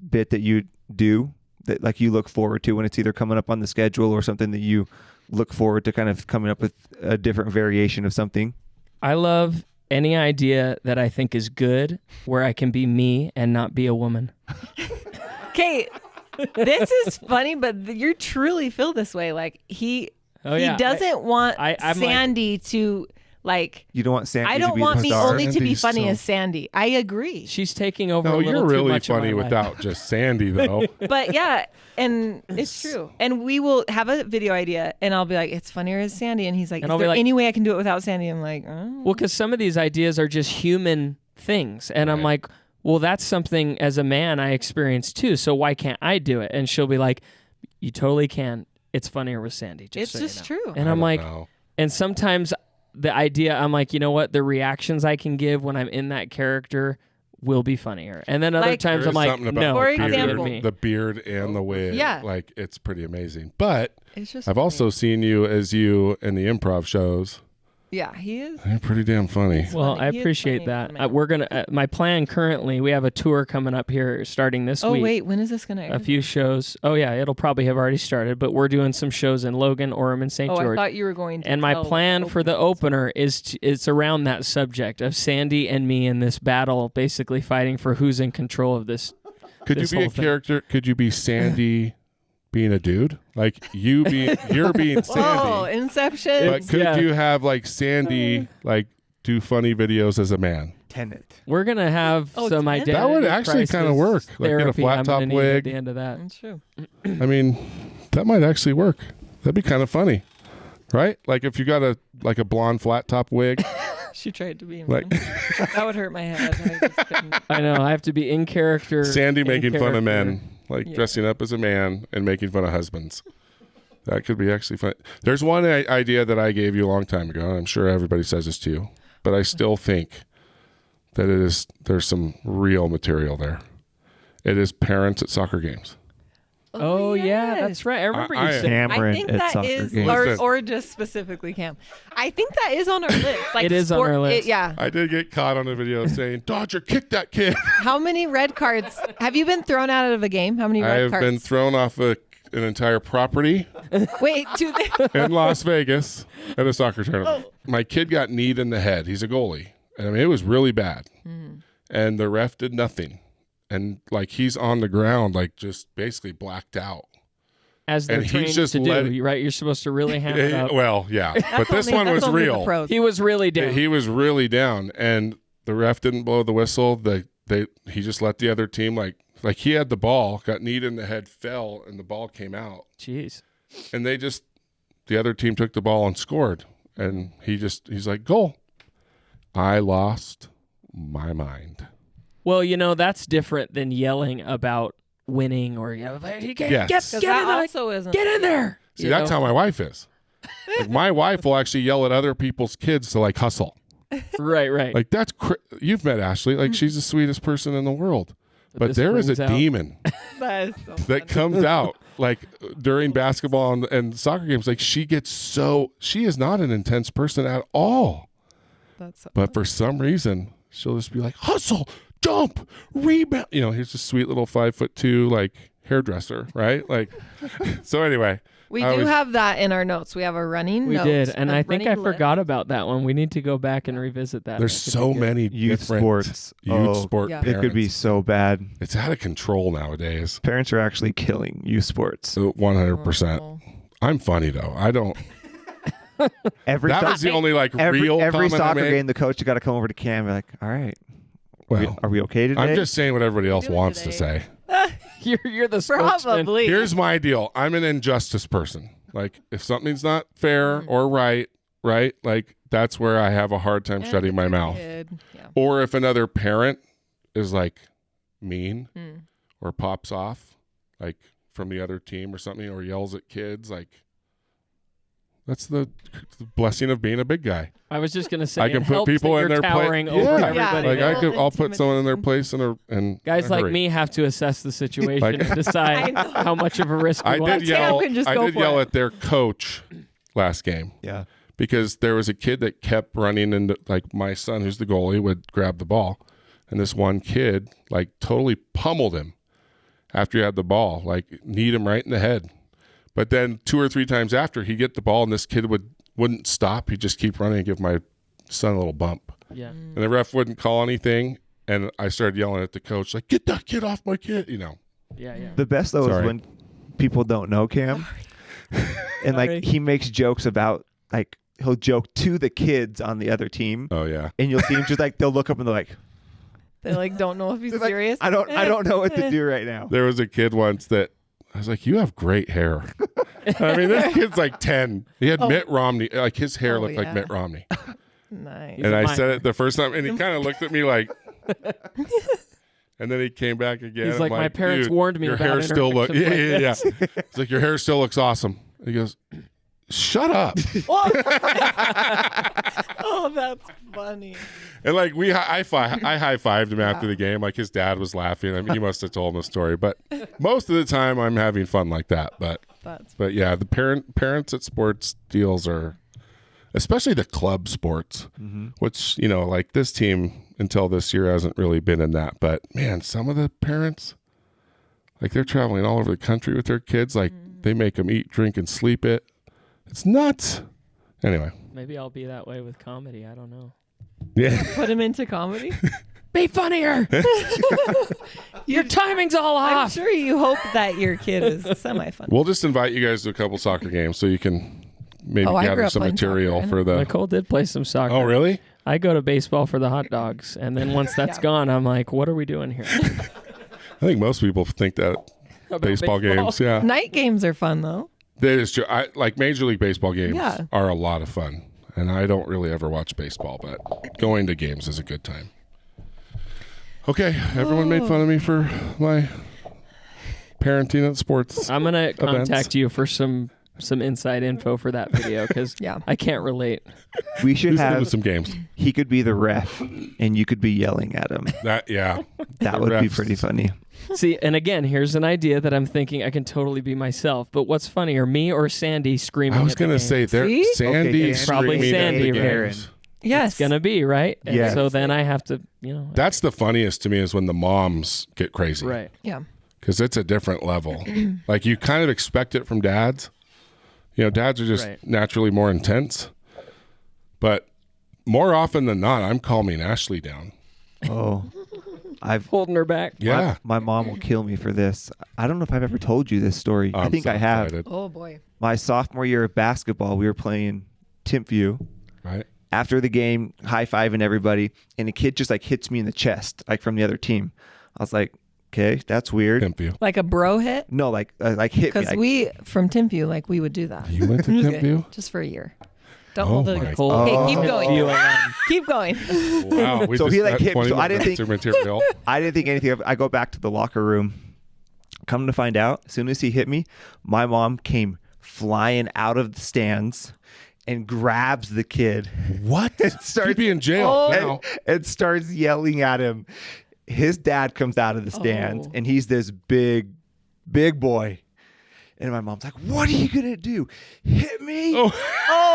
bit that you do that like you look forward to when it's either coming up on the schedule or something that you look forward to kind of coming up with a different variation of something? I love any idea that I think is good where I can be me and not be a woman. Okay, this is funny, but you truly feel this way. Like he doesn't want I'm like- Sandy to like. You don't want Sandy I to don't be want the me star. only to be Sandy's funny so- as Sandy. I agree. She's taking over No, a little you're too really much of my funny life. without just Sandy, though. But yeah, and it's true. And we will have a video idea, and I'll be like, "It's funnier as Sandy," and he's like, And "Is I'll be there like- any way I can do it without Sandy?" I'm like, oh. Well, because some of these ideas are just human things. And I'm Right. like, well, that's something as a man I experience too. So why can't I do it? And she'll be like, you totally can. It's funnier with Sandy. It's so you just know. true. And I I'm don't like, know. and sometimes the idea, I'm like, you know what? The reactions I can give when I'm in that character will be funnier. And then other Like- times There I'm is like, something about no, For the beard, example- me. the beard and the wig. Yeah. Like, it's pretty amazing. But It's just. I've also seen you as you in the improv shows. Yeah, he is. You're pretty damn funny. Well, funny. I He is appreciate funny, that. man. We're gonna. My plan currently, we have a tour coming up here starting this Oh week. wait, when is this gonna air? A few shows. Oh yeah, it'll probably have already started. But we're doing some shows in Logan, Orem, and St. Oh, George. I thought you were going to. And my tell plan for the opening. opener is it's around that subject of Sandy and me in this battle, basically fighting for who's in control of this. Could this you be a whole thing. character? Could you be Sandy being a dude? Like you're being Oh, Sandy. Inception. But could Yeah. you have like Sandy like do funny videos as a man? Tenet. We're gonna have Oh, some Tenet? identity. That would actually kinda crisis work. Like, get a therapy flat I'm top gonna need wig. at the end of that. That's true. I mean, that might actually work. That'd be kind of funny, right? Like if you got a blonde flat top wig, She tried to be. like That would hurt my head. I just couldn't. I know. I have to be in character. Sandy in making fun of character. men, like Yeah. dressing up as a man and making fun of husbands. That could be actually fun. There's one idea that I gave you a long time ago, and I'm sure everybody says this to you, but I still think that there's some real material there. It is parents at soccer games. Oh yeah, yes. that's right. I remember I- you saying. Cameron I think at that soccer is, games. Listen. or just specifically Cam. I think that is on our list. Like It is on our list. yeah. I did get caught on a video saying, Dodger, kick that kid. How many red cards have you been thrown out of a game? How many I red have cards? been thrown off an entire property Wait, to the in Las Vegas at a soccer tournament. Oh. My kid got kneed in the head. He's a goalie. And I mean, it was really bad. Mm-hmm. And the ref did nothing. And like he's on the ground, like just basically blacked out. As they're And he's trained just to let do, right? You're supposed to really hammer it up. Well, yeah. But this only- one that's was only the real. pros. He was really down. He was really down. And the ref didn't blow the whistle. He just let the other team like he had the ball, got kneed in the head, fell, and the ball came out. Jeez. And the other team took the ball and scored. And he's like, goal. I lost my mind. Well, that's different than yelling about winning or Yes. get because in that there. also isn't. Get in there. See, that's how my wife is. Like my wife will actually yell at other people's kids to like hustle. Right. Like that's you've met Ashley. Like she's the sweetest person in the world. But this there is brings a out- demon That is so that comes out like during basketball and soccer games. Like she is not an intense person at all. That's so But for some reason, she'll just be like, hustle, jump, rebound. He's a sweet little 5'2" like hairdresser, right? Like, so anyway, we I do was- have that in our notes. We have a running We note, did, and a I think I running list. forgot about that one. We need to go back and revisit that. there's That could so be good. many Youth different sports. youth Oh, sport yeah. It could be parents. so bad. It's out of control nowadays. Parents are actually killing youth sports. So 100%. Oh. I'm funny though. I don't. Every That so- was the only like every real every comment I soccer made. game, the coach got to come over to Cam and be like, "All right, Well, are we okay today?" I'm just saying what everybody else doing wants to today? say. You're the spokesman. Probably. Here's my deal. I'm an injustice person. Like if something's not fair or right, like that's where I have a hard time And shutting my your mouth. kid. Yeah. Or if another parent is like mean or pops off, like from the other team or something, or yells at kids, like that's the blessing of being a big guy. I was just gonna say, I can it put helps people that in you're their towering place. over Yeah. everybody. Like I'll put someone in their place and Guys in a like hurry. me have to assess the situation Like- and decide how much of a risk we I want. did yell. can just I go did for yell it. at their coach last game Yeah. because there was a kid that kept running into, like, my son, who's the goalie, would grab the ball, and this one kid like totally pummeled him after he had the ball, like kneed him right in the head. But then 2 or 3 times after, he'd get the ball, and this kid wouldn't stop. He'd just keep running and give my son a little bump. Yeah. And the ref wouldn't call anything, and I started yelling at the coach, like, "Get that kid off my kid!" You know. Yeah. Yeah. The best though Sorry. is when people don't know Cam, and Sorry. like he makes jokes about, like, he'll joke to the kids on the other team, Oh yeah. and you'll see him just like they'll look up and they're like, They like don't know if he's they're like, serious. I don't know what to do right now. There was a kid once that I was like, "You have great hair." I mean, this kid's like 10. He had Mitt Romney, like his hair Oh, looked like yeah. Mitt Romney. Nice. And a I minor. said it the first time, and he kind of looked at me like, and then he came back again. He's I'm like, "My parents "Dude, warned me your about hair still look." Yeah, interactions like yeah, yeah. He's like, "Your hair still looks awesome." He goes, "Shut up!" Oh, that's funny. And like I high fived him after the game. Like his dad was laughing. I mean, he must have told him a story, but most of the time I'm having fun like that. But yeah, the parents at sports deals are, especially the club sports, which, you know, like this team until this year hasn't really been in that. But man, some of the parents, like they're traveling all over the country with their kids. Like they make them eat, drink, and sleep it. It's nuts. Anyway, Maybe I'll be that way with comedy. I don't know. yeah. Put him into comedy. Be funnier. Your timing's all I'm off. sure you hope that your kid is semi-fun. We'll just invite you guys to a couple soccer games so you can maybe Oh, I grew gather up some playing material soccer. for the. Nicole did play some soccer. Oh, really? I go to baseball for the hot dogs, and then once that's Yeah. gone, I'm like, what are we doing here? I think most people think that About baseball games, yeah. Night games are fun though. That is true. Like Major League Baseball games Yeah. are a lot of fun. And I don't really ever watch baseball, but going to games is a good time. Okay, everyone made fun of me for my parenting at sports. I'm gonna contact Events. you for some inside info for that video because Yeah. I can't relate. We should Who's good with have. some games? He could be the ref, and you could be yelling at him. That yeah. That The would be refs. pretty funny. See, and again, here's an idea that I'm thinking I can totally be myself. But what's funnier, me or Sandy screaming? I was at the going to game? say there See? Sandy Okay, screaming probably at Sandy, the right? games. Yes. It's gonna be right. And Yes. so then I have to, That's the funniest to me is when the moms get crazy. right. Yeah. Because it's a different level. Like you kind of expect it from dads. You know, dads are just Right. naturally more intense. But more often than not, I'm calming Ashley down. Oh, I've. Holding her back. Yeah. My mom will kill me for this. I don't know if I've ever told you this story. I I'm think so I have. excited, Oh boy. My sophomore year of basketball, we were playing Timpview. right? After the game, high-fiving everybody, and a kid just like hits me in the chest, like from the other team. I was like, okay, that's weird. Pimp you. Like a bro hit? No, like hit me. Because Like, we from Timpview, like we would do that. You went to Just Pimp you? just for a year. Don't Oh hold it my against. Nicole, Oh. Okay, keep going. You alone. Keep going. Wow. We So just he, like, got hit me. 20 So I more didn't minutes of material. I didn't think anything of it. I go back to the locker room. Come to find out, as soon as he hit me, my mom came flying out of the stands and grabs the kid What? starts- He'd be in jail Oh. now. and starts yelling at him. His dad comes out of the stands, Oh. and he's this big boy. And my mom's like, "What are you gonna do? Hit me? Oh.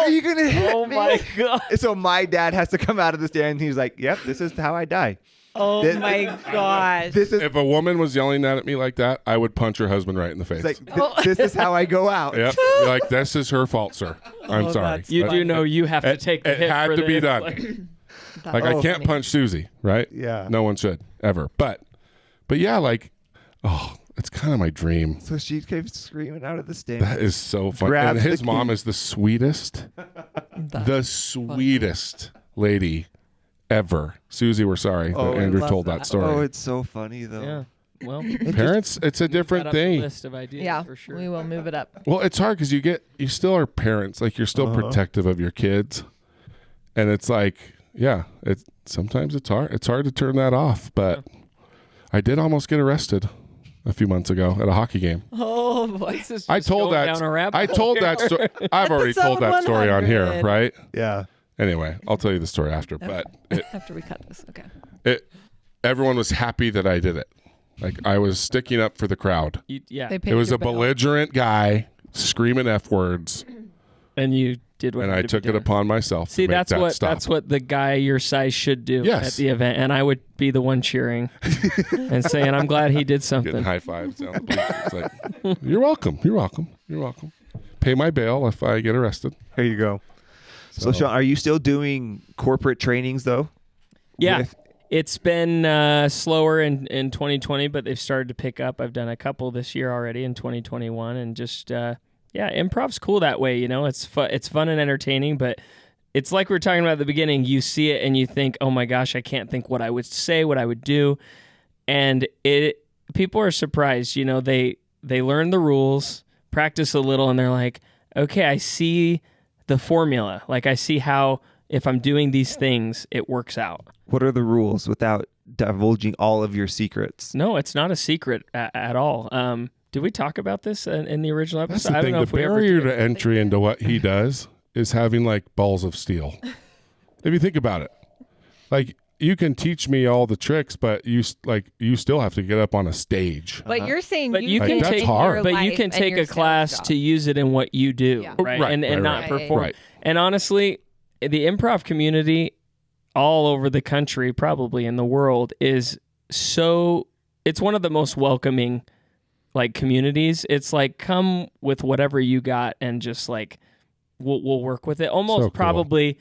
Are you gonna hit Oh me?" my god. And so my dad has to come out of the stand, and he's like, "Yep, this is how I die. Oh This- my gosh. This is If a woman was yelling that at me like that, I would punch her husband right in the face. it's like this is how I go out." Yep. Be like, this is her fault, sir. I'm Oh, sorry. that's You But do know you have to it- take the it hit had for to be this. done. Like I Oh, can't funny. punch Susie, right? Yeah. No one should ever. But yeah, like, oh, it's kind of my dream. So she came screaming out of the stand. That is so funny. Grabs And his the mom key. is the sweetest, the sweetest lady ever. Susie, we're sorry Oh, that I Andrew love told that. that story. Oh, it's so funny though. Yeah. Well, Parents, it's a add different up the thing. list of ideas Yeah, for sure. we will move it up. Well, it's hard because you still are parents. Like you're still protective of your kids, and it's like, yeah, sometimes it's hard. It's hard to turn that off. But I did almost get arrested a few months ago at a hockey game. Oh boy. This is I just told going that. down a rabbit I hole told here. that story. I've already told that story on here, 100. right? Yeah. Anyway, I'll tell you the story after. But After we cut this, okay. everyone was happy that I did it. Like I was sticking up for the crowd. Yeah, They paid It was your a bill. belligerent guy screaming F words, and you did what and you I had to took be it doing. upon myself. See, to make that's what the guy your size should do Yes. at the event, and I would be the one cheering and saying, "I'm glad he did Getting something." high fives down the bleachers. It's like, you're welcome. You're welcome. You're welcome. Pay my bail if I get arrested. There you go. So Shaun, are you still doing corporate trainings though? Yeah, With- it's been slower in 2020, but they've started to pick up. I've done a couple this year already in 2021, and just improv's cool that way. You know, it's fun and entertaining, but it's like we were talking about at the beginning. You see it and you think, oh my gosh, I can't think what I would say, what I would do, and people are surprised. You know, they learn the rules, practice a little, and they're like, okay, I see the formula. Like I see how if I'm doing these things, it works out. What are the rules without divulging all of your secrets? No, it's not a secret at all. Did we talk about this in the original episode? That's the I don't thing. know The if we ever barrier did. to entry into what he does is having like balls of steel. If you think about it, like you can teach me all the tricks, but you still have to get up on a stage. But you're saying But you can can Like, that's take, hard. but you can take a class to use it in what you do, Yeah. right? Right, And right, not right. perform. Right. And honestly, the improv community all over the country, probably in the world, it's one of the most welcoming like communities. It's like come with whatever you got and just like we'll work with it. Almost So cool. probably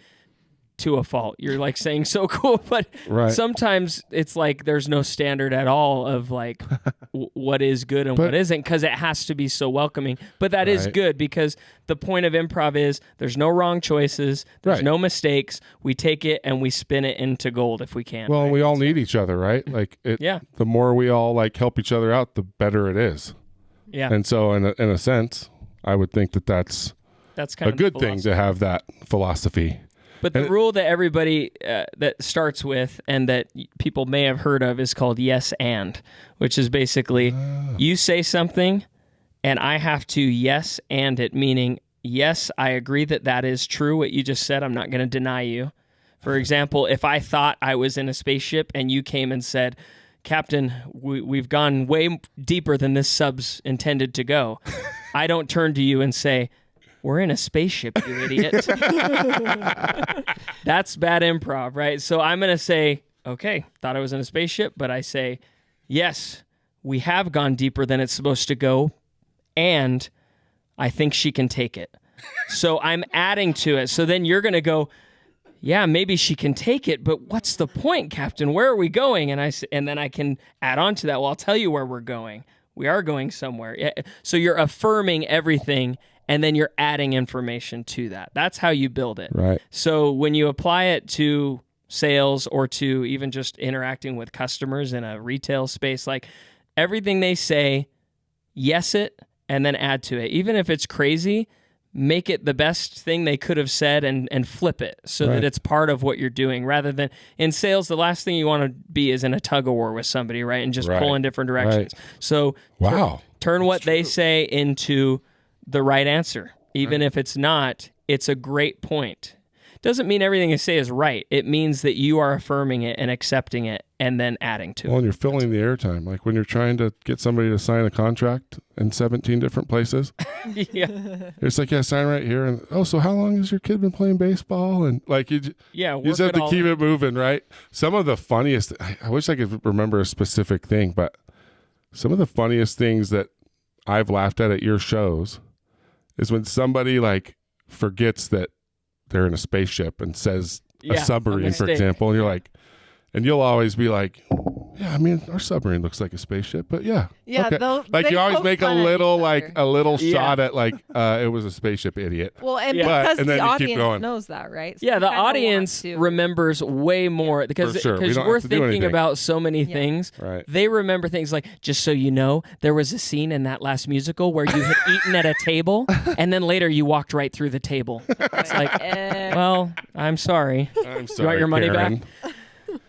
to a fault. You're like saying so cool, but Right. sometimes it's like there's no standard at all of like what is good and But- what isn't, because it has to be so welcoming. But that is Right. good, because the point of improv is there's no wrong choices, there's Right. no mistakes. We take it and we spin it into gold if we can. Well, right? we all need each other, right? Like Yeah. the more we all like help each other out, the better it is. Yeah, And so in a sense, I would think that that's that's kind a of good the thing philosophy. to have that philosophy. But the And rule that everybody that starts with and that people may have heard of is called yes and, which is basically you say something and I have to yes and it, meaning yes, I agree that is true what you just said. I'm not going to deny you. For example, if I thought I was in a spaceship and you came and said, Captain, we've gone way deeper than this sub's intended to go, I don't turn to you and say, we're in a spaceship, you idiot. That's bad improv, right? So I'm going to say, okay, thought I was in a spaceship, but I say, yes, we have gone deeper than it's supposed to go, and I think she can take it. So I'm adding to it. So then you're going to go, yeah, maybe she can take it, but what's the point, Captain? Where are we going? And then I can add on to that. Well, I'll tell you where we're going. We are going somewhere. Yeah. So you're affirming everything, and then you're adding information to that. That's how you build it. Right. So when you apply it to sales or to even just interacting with customers in a retail space, like everything they say, yes it, and then add to it. Even if it's crazy, make it the best thing they could have said and flip it so Right. that it's part of what you're doing, rather than in sales, the last thing you want to be is in a tug of war with somebody, right? And just Right. pull in different directions. So Wow. turn what they say into the right answer. Even if it's not, it's a great point. Doesn't mean everything you say is right. It means that you are affirming it and accepting it and then adding to Well, it. and you're filling the airtime. Like when you're trying to get somebody to sign a contract in 17 different places, Yeah. it's like, yeah, sign right here. And, oh, so how long has your kid been playing baseball? And like, you Yeah. just have to keep it moving, right? Some of the funniest, I wish I could remember a specific thing, but some of the funniest things that I've laughed at your shows is when somebody like forgets that they're in a spaceship and says Yeah, a a submarine, for mistake. example, and you're like, and you'll always be like, yeah, I mean, our submarine looks like a spaceship, but yeah. Yeah, okay. they You always poke make a fun at little, each like other. a little Yeah. shot at like, it was a spaceship, idiot. Well, and Yeah. But- because and then the you keep audience going. knows that, right? So Yeah, you the kinda want audience to- remembers way more because For sure. We don't we're have to do thinking anything. about so many things. Right. They remember things like, just so you know, there was a scene in that last musical where you had eaten at a table and then later you walked right through the table. It's like, well, I'm sorry. I'm You sorry, want your money Karen. back?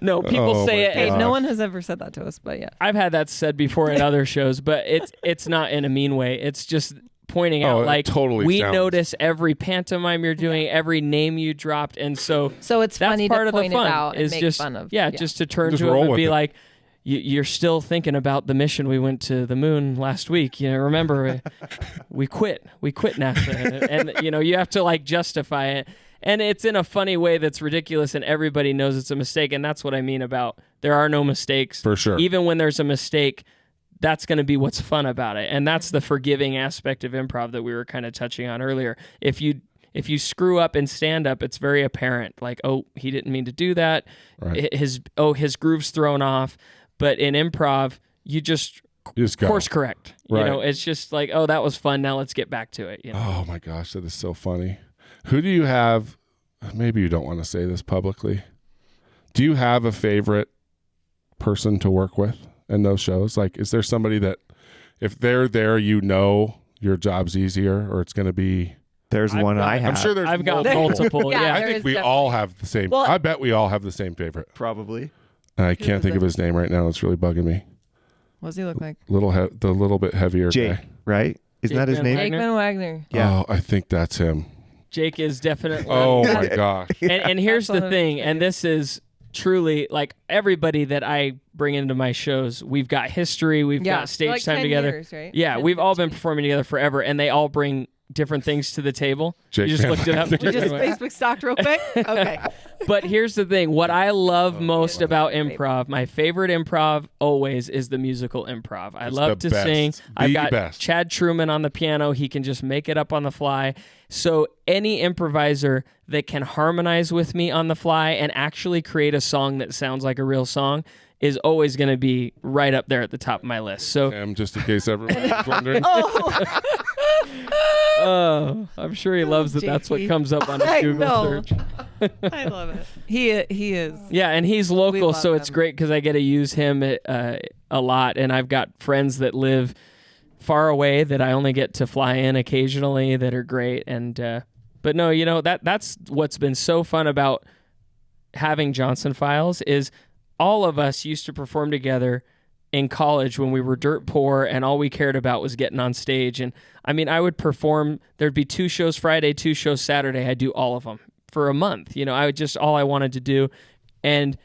No, people Oh say my it. Hey, gosh. no one has ever said that to us, but yeah. I've had that said before in other shows, but it's not in a mean way. It's just pointing out, it like, totally we sounds- notice every pantomime you're doing, every name you dropped, and so it's that's funny part to of the point fun. it out and is make just fun of. just to turn Just to him roll and with be it. like, you're still thinking about the mission. We went to the moon last week. Remember, we quit NASA, and you have to like justify it. And it's in a funny way that's ridiculous, and everybody knows it's a mistake. And that's what I mean about there are no mistakes. For sure. Even when there's a mistake, that's going to be what's fun about it. And that's the forgiving aspect of improv that we were kind of touching on earlier. If you screw up in stand-up, it's very apparent. Like, oh, he didn't mean to do that. Right. His groove's thrown off. But in improv, you just go. course correct. Right. It's just like, oh, that was fun. Now let's get back to it. Oh my gosh, that is so funny. Who do you have? Maybe you don't want to say this publicly. Do you have a favorite person to work with in those shows? Like, is there somebody that if they're there, your job's easier, or it's going to be? There's one I have. I'm sure there's. I've got multiple. multiple. Yeah, Yeah. I there think is we definitely. all have the same. Well- I bet we all have the same favorite. Probably. I can't is think of it? his name right now. It's really bugging me. What does he look like? The little bit heavier Jake, guy. right? Isn't Jake that his Van name? Wagner? Jake Van Wagner. Yeah. Oh, I think that's him. Jake is definitely. Oh my gosh. And here's That's the one of thing, his and this is truly like everybody that I bring into my shows, we've got history, we've got stage like time 10 together. years, right? Yeah, 10, we've all been 15. performing together forever, and they all bring different things to the table. Jake you just Van looked it up. Wagner. We just Facebook stalked real quick. Okay. But here's the thing. What I love most about improv, my favorite improv always is the musical improv. I It's love the to best. sing. The I've got best. Chad Truman on the piano. He can just make it up on the fly. So any improviser that can harmonize with me on the fly and actually create a song that sounds like a real song is always going to be right up there at the top of my list. So Just in case everyone's wondering. I'm sure he loves that. That's what JP. comes up on I his Google know. search. I love it. He is. Yeah, and he's local, love so it's him. great because I get to use him a lot, and I've got friends that live far away that I only get to fly in occasionally that are great. And but no, that's what's been so fun about having Johnson Files is all of us used to perform together in college when we were dirt poor and all we cared about was getting on stage. And I mean, I would perform, there'd be 2 shows Friday, 2 shows Saturday. I'd do all of them for a month. I would just, all I wanted to do. And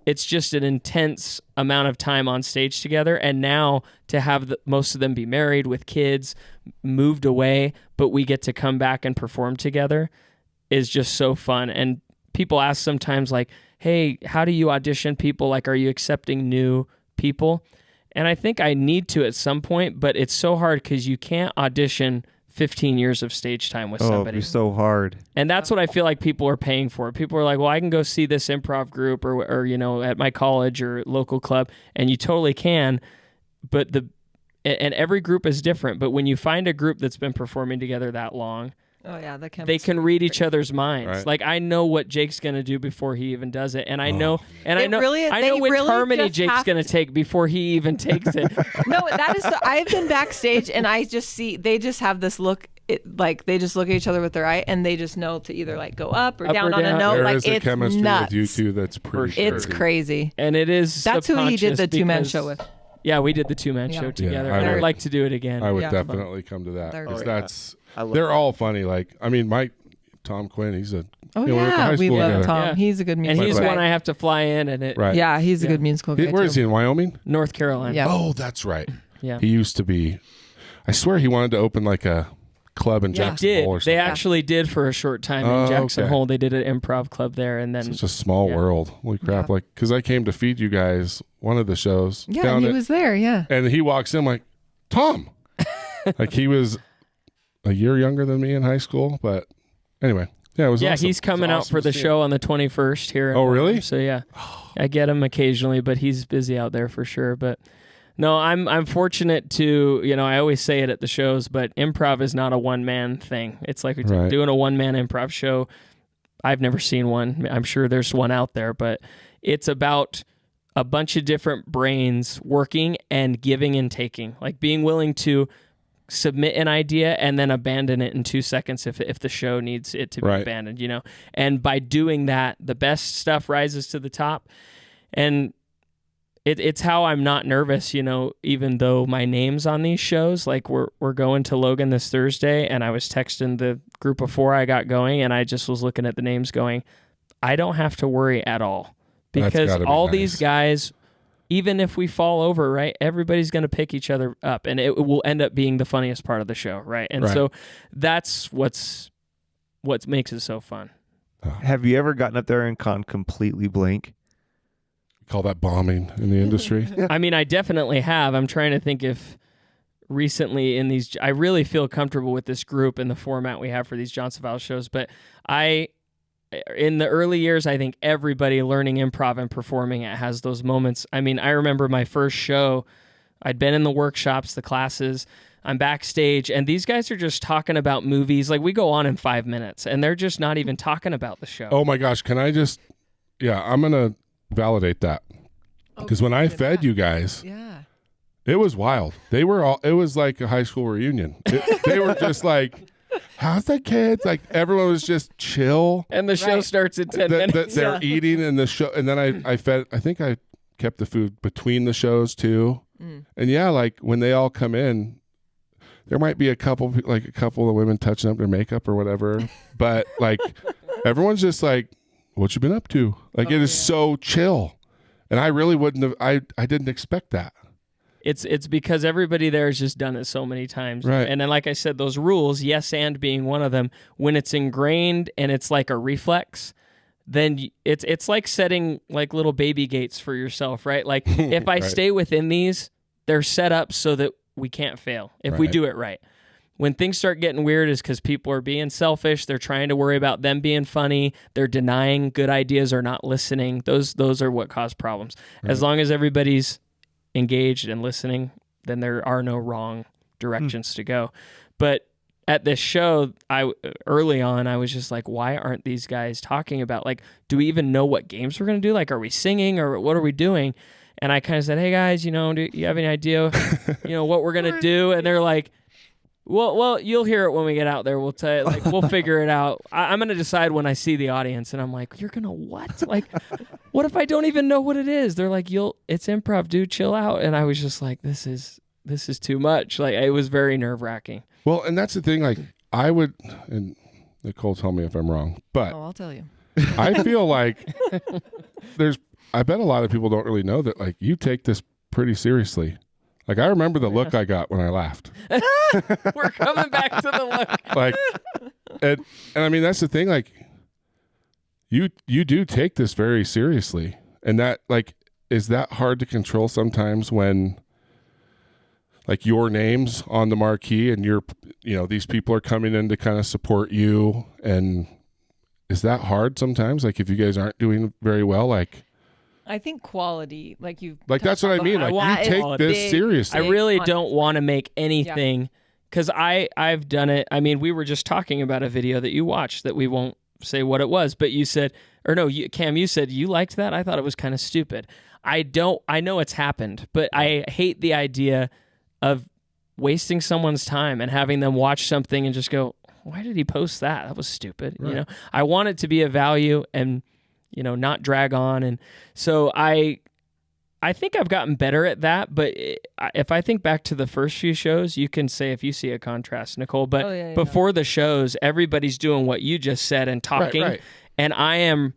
it's just an intense amount of time on stage together. And now to have most of them be married with kids, moved away, but we get to come back and perform together is just so fun. And people ask sometimes like, hey, how do you audition people? Like, are you accepting new people? And I think I need to at some point, but it's so hard because you can't audition 15 years of stage time with Oh, it'd somebody. be so hard. And that's what I feel like people are paying for. People are like, well, I can go see this improv group or at my college or local club, and you totally can, but and every group is different. But when you find a group that's been performing together that long, Oh yeah, the they can read each other's minds. Right. Like I know what Jake's gonna do before he even does it, and I know, It I know really- which they really harmony just Jake's have gonna take before he even takes it. No, that is. I've been backstage and I just see they just have this look. Like they just look at each other with their eye and they just know to either like go up or Up down or on down. a note. There Like is a it's chemistry nuts. with you two that's pretty It's crazy. And it is. That's who he did the subconscious 2-man because- show with. Yeah, we did the 2-man Yeah. show together. I and I'd would- like to do it again. I would Yeah. definitely come to that. They're 'cause great. that's I love they're all funny. Like I mean, Tom Quinn, he's a Oh we went to high yeah, we school love together. Tom. Yeah. He's a good And musical he's guy. one I have to fly in, and it right. Yeah, he's a good musical guy. Where is too. he in Wyoming? North Carolina. Yeah. Oh, that's right. Yeah. He used to be. I swear he wanted to open like a club in Yeah. Jackson Did Hole or they something. actually did for a short time Oh, in Jackson okay. Hole? They did an improv club there, and then It's a small Yeah. world. Holy crap! Yeah. Like, because I came to feed you guys one of the shows. Yeah, down and he at- was there. Yeah. and he walks in like, Tom. Like he was a year younger than me in high school, but anyway, yeah, it was. yeah, awesome. he's coming It was out awesome for to the see show on the 21st here. in Oh, really? Wyoming. So yeah, I get him occasionally, but he's busy out there for sure. But no, I'm fortunate to I always say it at the shows, but improv is not a one man thing. It's like Right. doing a 1-man improv show. I've never seen one. I'm sure there's one out there, but it's about a bunch of different brains working and giving and taking, like being willing to submit an idea and then abandon it in 2 seconds if the show needs it to be abandoned, And by doing that, the best stuff rises to the top. And it's how I'm not nervous, even though my name's on these shows. Like we're going to Logan this Thursday, and I was texting the group of 4 I got going, and I just was looking at the names going, I don't have to worry at all. Because all these guys, even if we fall over, right, everybody's going to pick each other up, and it will end up being the funniest part of the show, right? And so that's what makes it so fun. Have you ever gotten up there and gone completely blank? Call that bombing in the industry. I mean, I definitely have. I'm trying to think if recently in these, I really feel comfortable with this group and the format we have for these Johnson Valley shows, but in the early years, I think everybody learning improv and performing it has those moments. I mean, I remember my first show, I'd been in the workshops, the classes, I'm backstage, and these guys are just talking about movies. Like, we go on in 5 minutes, and they're just not even talking about the show. Oh my gosh, I'm going to validate that. Because when I fed you guys, it was wild. It was like a high school reunion. They were just like, how's the kids? Like, everyone was just chill. And the show starts in 10 minutes. They're eating in the show. And then I think I kept the food between the shows too. And like when they all come in, there might be a couple of women touching up their makeup or whatever. But like, everyone's just like, what you been up to? Like, it is so chill. And I really wouldn't have, I didn't expect that. It's because everybody there has just done it so many times. Right. And then, like I said, those rules, yes and being one of them, when it's ingrained and it's like a reflex, then it's like setting like little baby gates for yourself, right? Like, if I stay within these, they're set up so that we can't fail if we do it right. When things start getting weird is because people are being selfish. They're trying to worry about them being funny. They're denying good ideas or not listening. Those are what cause problems. Right. As long as everybody's engaged and listening, then there are no wrong directions to go. But at this show, early on, I was just like, why aren't these guys talking about, like, do we even know what games we're going to do? Like, are we singing or what are we doing? And I kind of said, hey guys, do you have any idea, what we're going to do? And they're like, well, you'll hear it when we get out there. We'll tell you, like, we'll figure it out. I'm going to decide when I see the audience. And I'm like, you're going to what? Like, what if I don't even know what it is? They're like, it's improv, dude, chill out. And I was just like, this is too much. Like, it was very nerve wracking. Well, and that's the thing, like, I would, and Nicole, tell me if I'm wrong, but I'll tell you. I feel like I bet a lot of people don't really know that, like, you take this pretty seriously. Like, I remember the look I got when I laughed. We're coming back to the look. Like, and I mean, that's the thing. Like, you do take this very seriously, and that, like, is that hard to control sometimes when, like, your name's on the marquee and these people are coming in to kind of support you, and is that hard sometimes? Like, if you guys aren't doing very well, like. I think quality, like you. Like, that's what I mean. Like, you take this seriously. I really don't want to make anything, because I've done it. I mean, we were just talking about a video that you watched that we won't say what it was, but you said, or no, Cam, you said you liked that. I thought it was kind of stupid. I know it's happened, but I hate the idea of wasting someone's time and having them watch something and just go, why did he post that? That was stupid. Right. I want it to be a value and, not drag on. And so I think I've gotten better at that. But if I think back to the first few shows, you can say if you see a contrast, Nicole. But before the shows, everybody's doing what you just said and talking. Right. And I am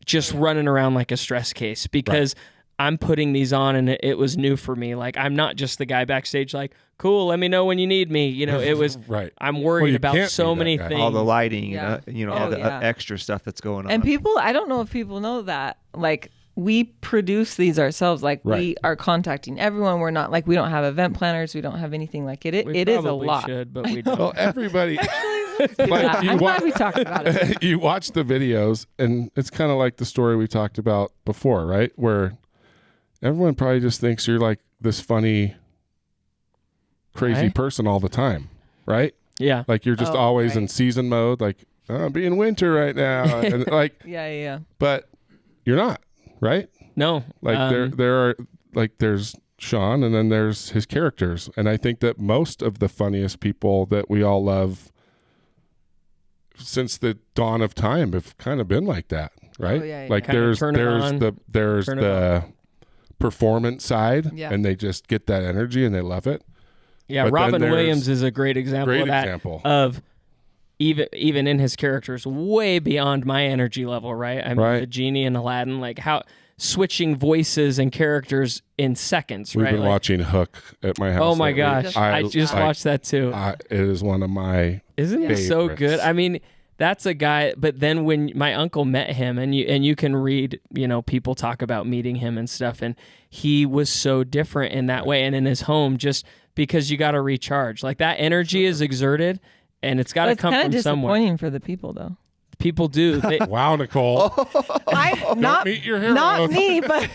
just running around like a stress case because I'm putting these on and it was new for me. Like, I'm not just the guy backstage like, cool, let me know when you need me. It was, I'm worried about so many things. All the lighting, all the extra stuff that's going on. And people, I don't know if people know that, like, we produce these ourselves. Like, we are contacting everyone. We're not, like, we don't have event planners. We don't have anything like it. It is a lot. Should, but we don't. Well, everybody. Like, I'm glad we talked about it. You watch the videos, and it's kind of like the story we talked about before, right? Where everyone probably just thinks you're like this funny, crazy person all the time, right? Yeah. Like, you're just always in season mode, like, I'm being winter right now. And like, yeah. But you're not, right? No. Like, there are, like, there's Shaun, and then there's his characters. And I think that most of the funniest people that we all love since the dawn of time have kind of been like that, right? Oh, yeah. Like Kinda there's turn it on, the performance side, Yeah. and they just get that energy and they love it. Yeah, But then Robin there's- Williams is a great example Great of that. example. Of even in his characters, way beyond my energy level, right? I mean, Right. the genie and Aladdin, like how switching voices and characters in seconds, We've right? been Like, watching Hook at my house. oh my lately. gosh, I just watched that too. It is one of my Isn't it so favorites. good? I mean, that's a guy. But then when my uncle met him, and you can read, people talk about meeting him and stuff, and he was so different in that way, and in his home, just because you got to recharge. Like that energy is exerted, and it's got to But it's come kind of from somewhere. disappointing for the people, though. People do. Wow, Nicole. Not meet your heroes. Not me, but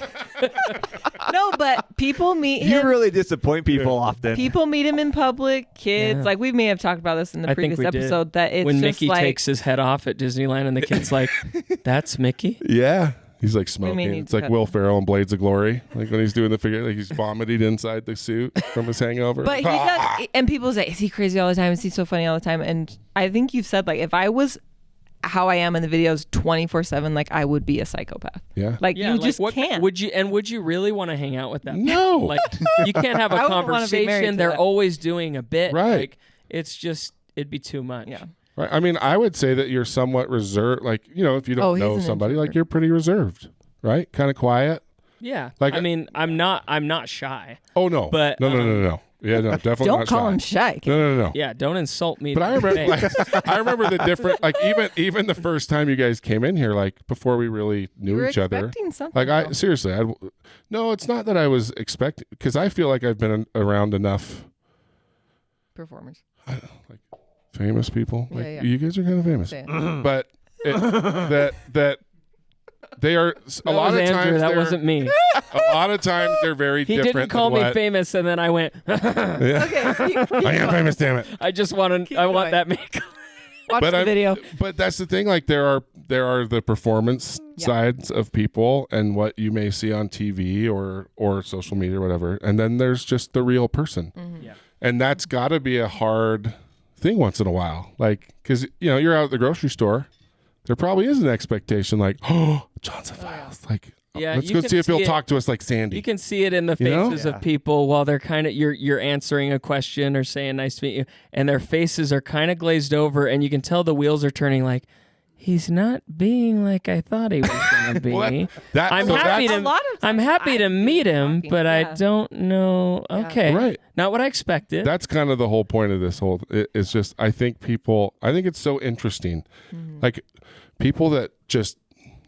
no, but people meet You him. really disappoint people often. People meet him in public. Kids, Yeah. like we may have talked about this in the I think previous we did. episode. That it's when just Mickey like takes his head off at Disneyland, and the kid's like, "That's Mickey." Yeah. He's like may smoking. need It's to like cut Will Ferrell in Blades of Glory. Like when he's doing the figure, like he's vomiting inside the suit from his hangover. But he does, and people say, "Is he crazy all the time? Is he so funny all the time?" And I think you've said, like, if I was how I am in the videos 24/7, like I would be a psychopath. Yeah. Like Yeah, you like, just what can't. Would you really want to hang out with them? No. Like you can't have a I wouldn't wanna be married conversation. to They're that. always doing a bit. Right. Like it's just it'd be too much. Yeah. Right. I mean, I would say that you're somewhat reserved. Like, if you Oh, don't he's know an somebody, like introvert. you're pretty reserved, right? Kind of quiet. Yeah. Like- I mean, I'm not shy. Oh, no. But, No. Yeah, no, definitely Don't not call shy. him shy. No. Yeah, don't insult me. But I to my remember, face. I remember the different, like even the first time you guys came in here, like before we really knew You were each other. expecting something. Like though. seriously, no, it's not that I was expecting, because I feel like I've been around enough performers. like famous people. Yeah, Like yeah. you guys are kind of famous, Say it. but that they are a That lot was of Andrew, times. that they're- wasn't me. A lot of times they're very He different. didn't call than me what- famous, and then I went. Yeah. Okay, I am famous, damn it. I just want to. I want going. that makeup. watch the I'm- video. But that's the thing. Like there are the performance Yeah. sides of people and what you may see on TV or social media or whatever, and then there's just the real person, Yeah. and that's got to be a hard thing once in a while. Like because you're out at the grocery store, there probably is an expectation like, oh, Johnson Files, like Yeah, let's you go can see if he'll see it. talk to us like Sandy. You can see it in the You know? faces Yeah. of people while they're kind of you're answering a question or saying nice to meet you, and their faces are kind of glazed over, and you can tell the wheels are turning. Like he's not being like I thought he was going to be. Well, that- I'm so happy that's- to A lot of I'm times happy to I've meet been him, talking, but I yeah. don't know. Yeah. Okay, Right. Not what I expected. That's kind of the whole point of this whole. It's just I think it's so interesting, like people that just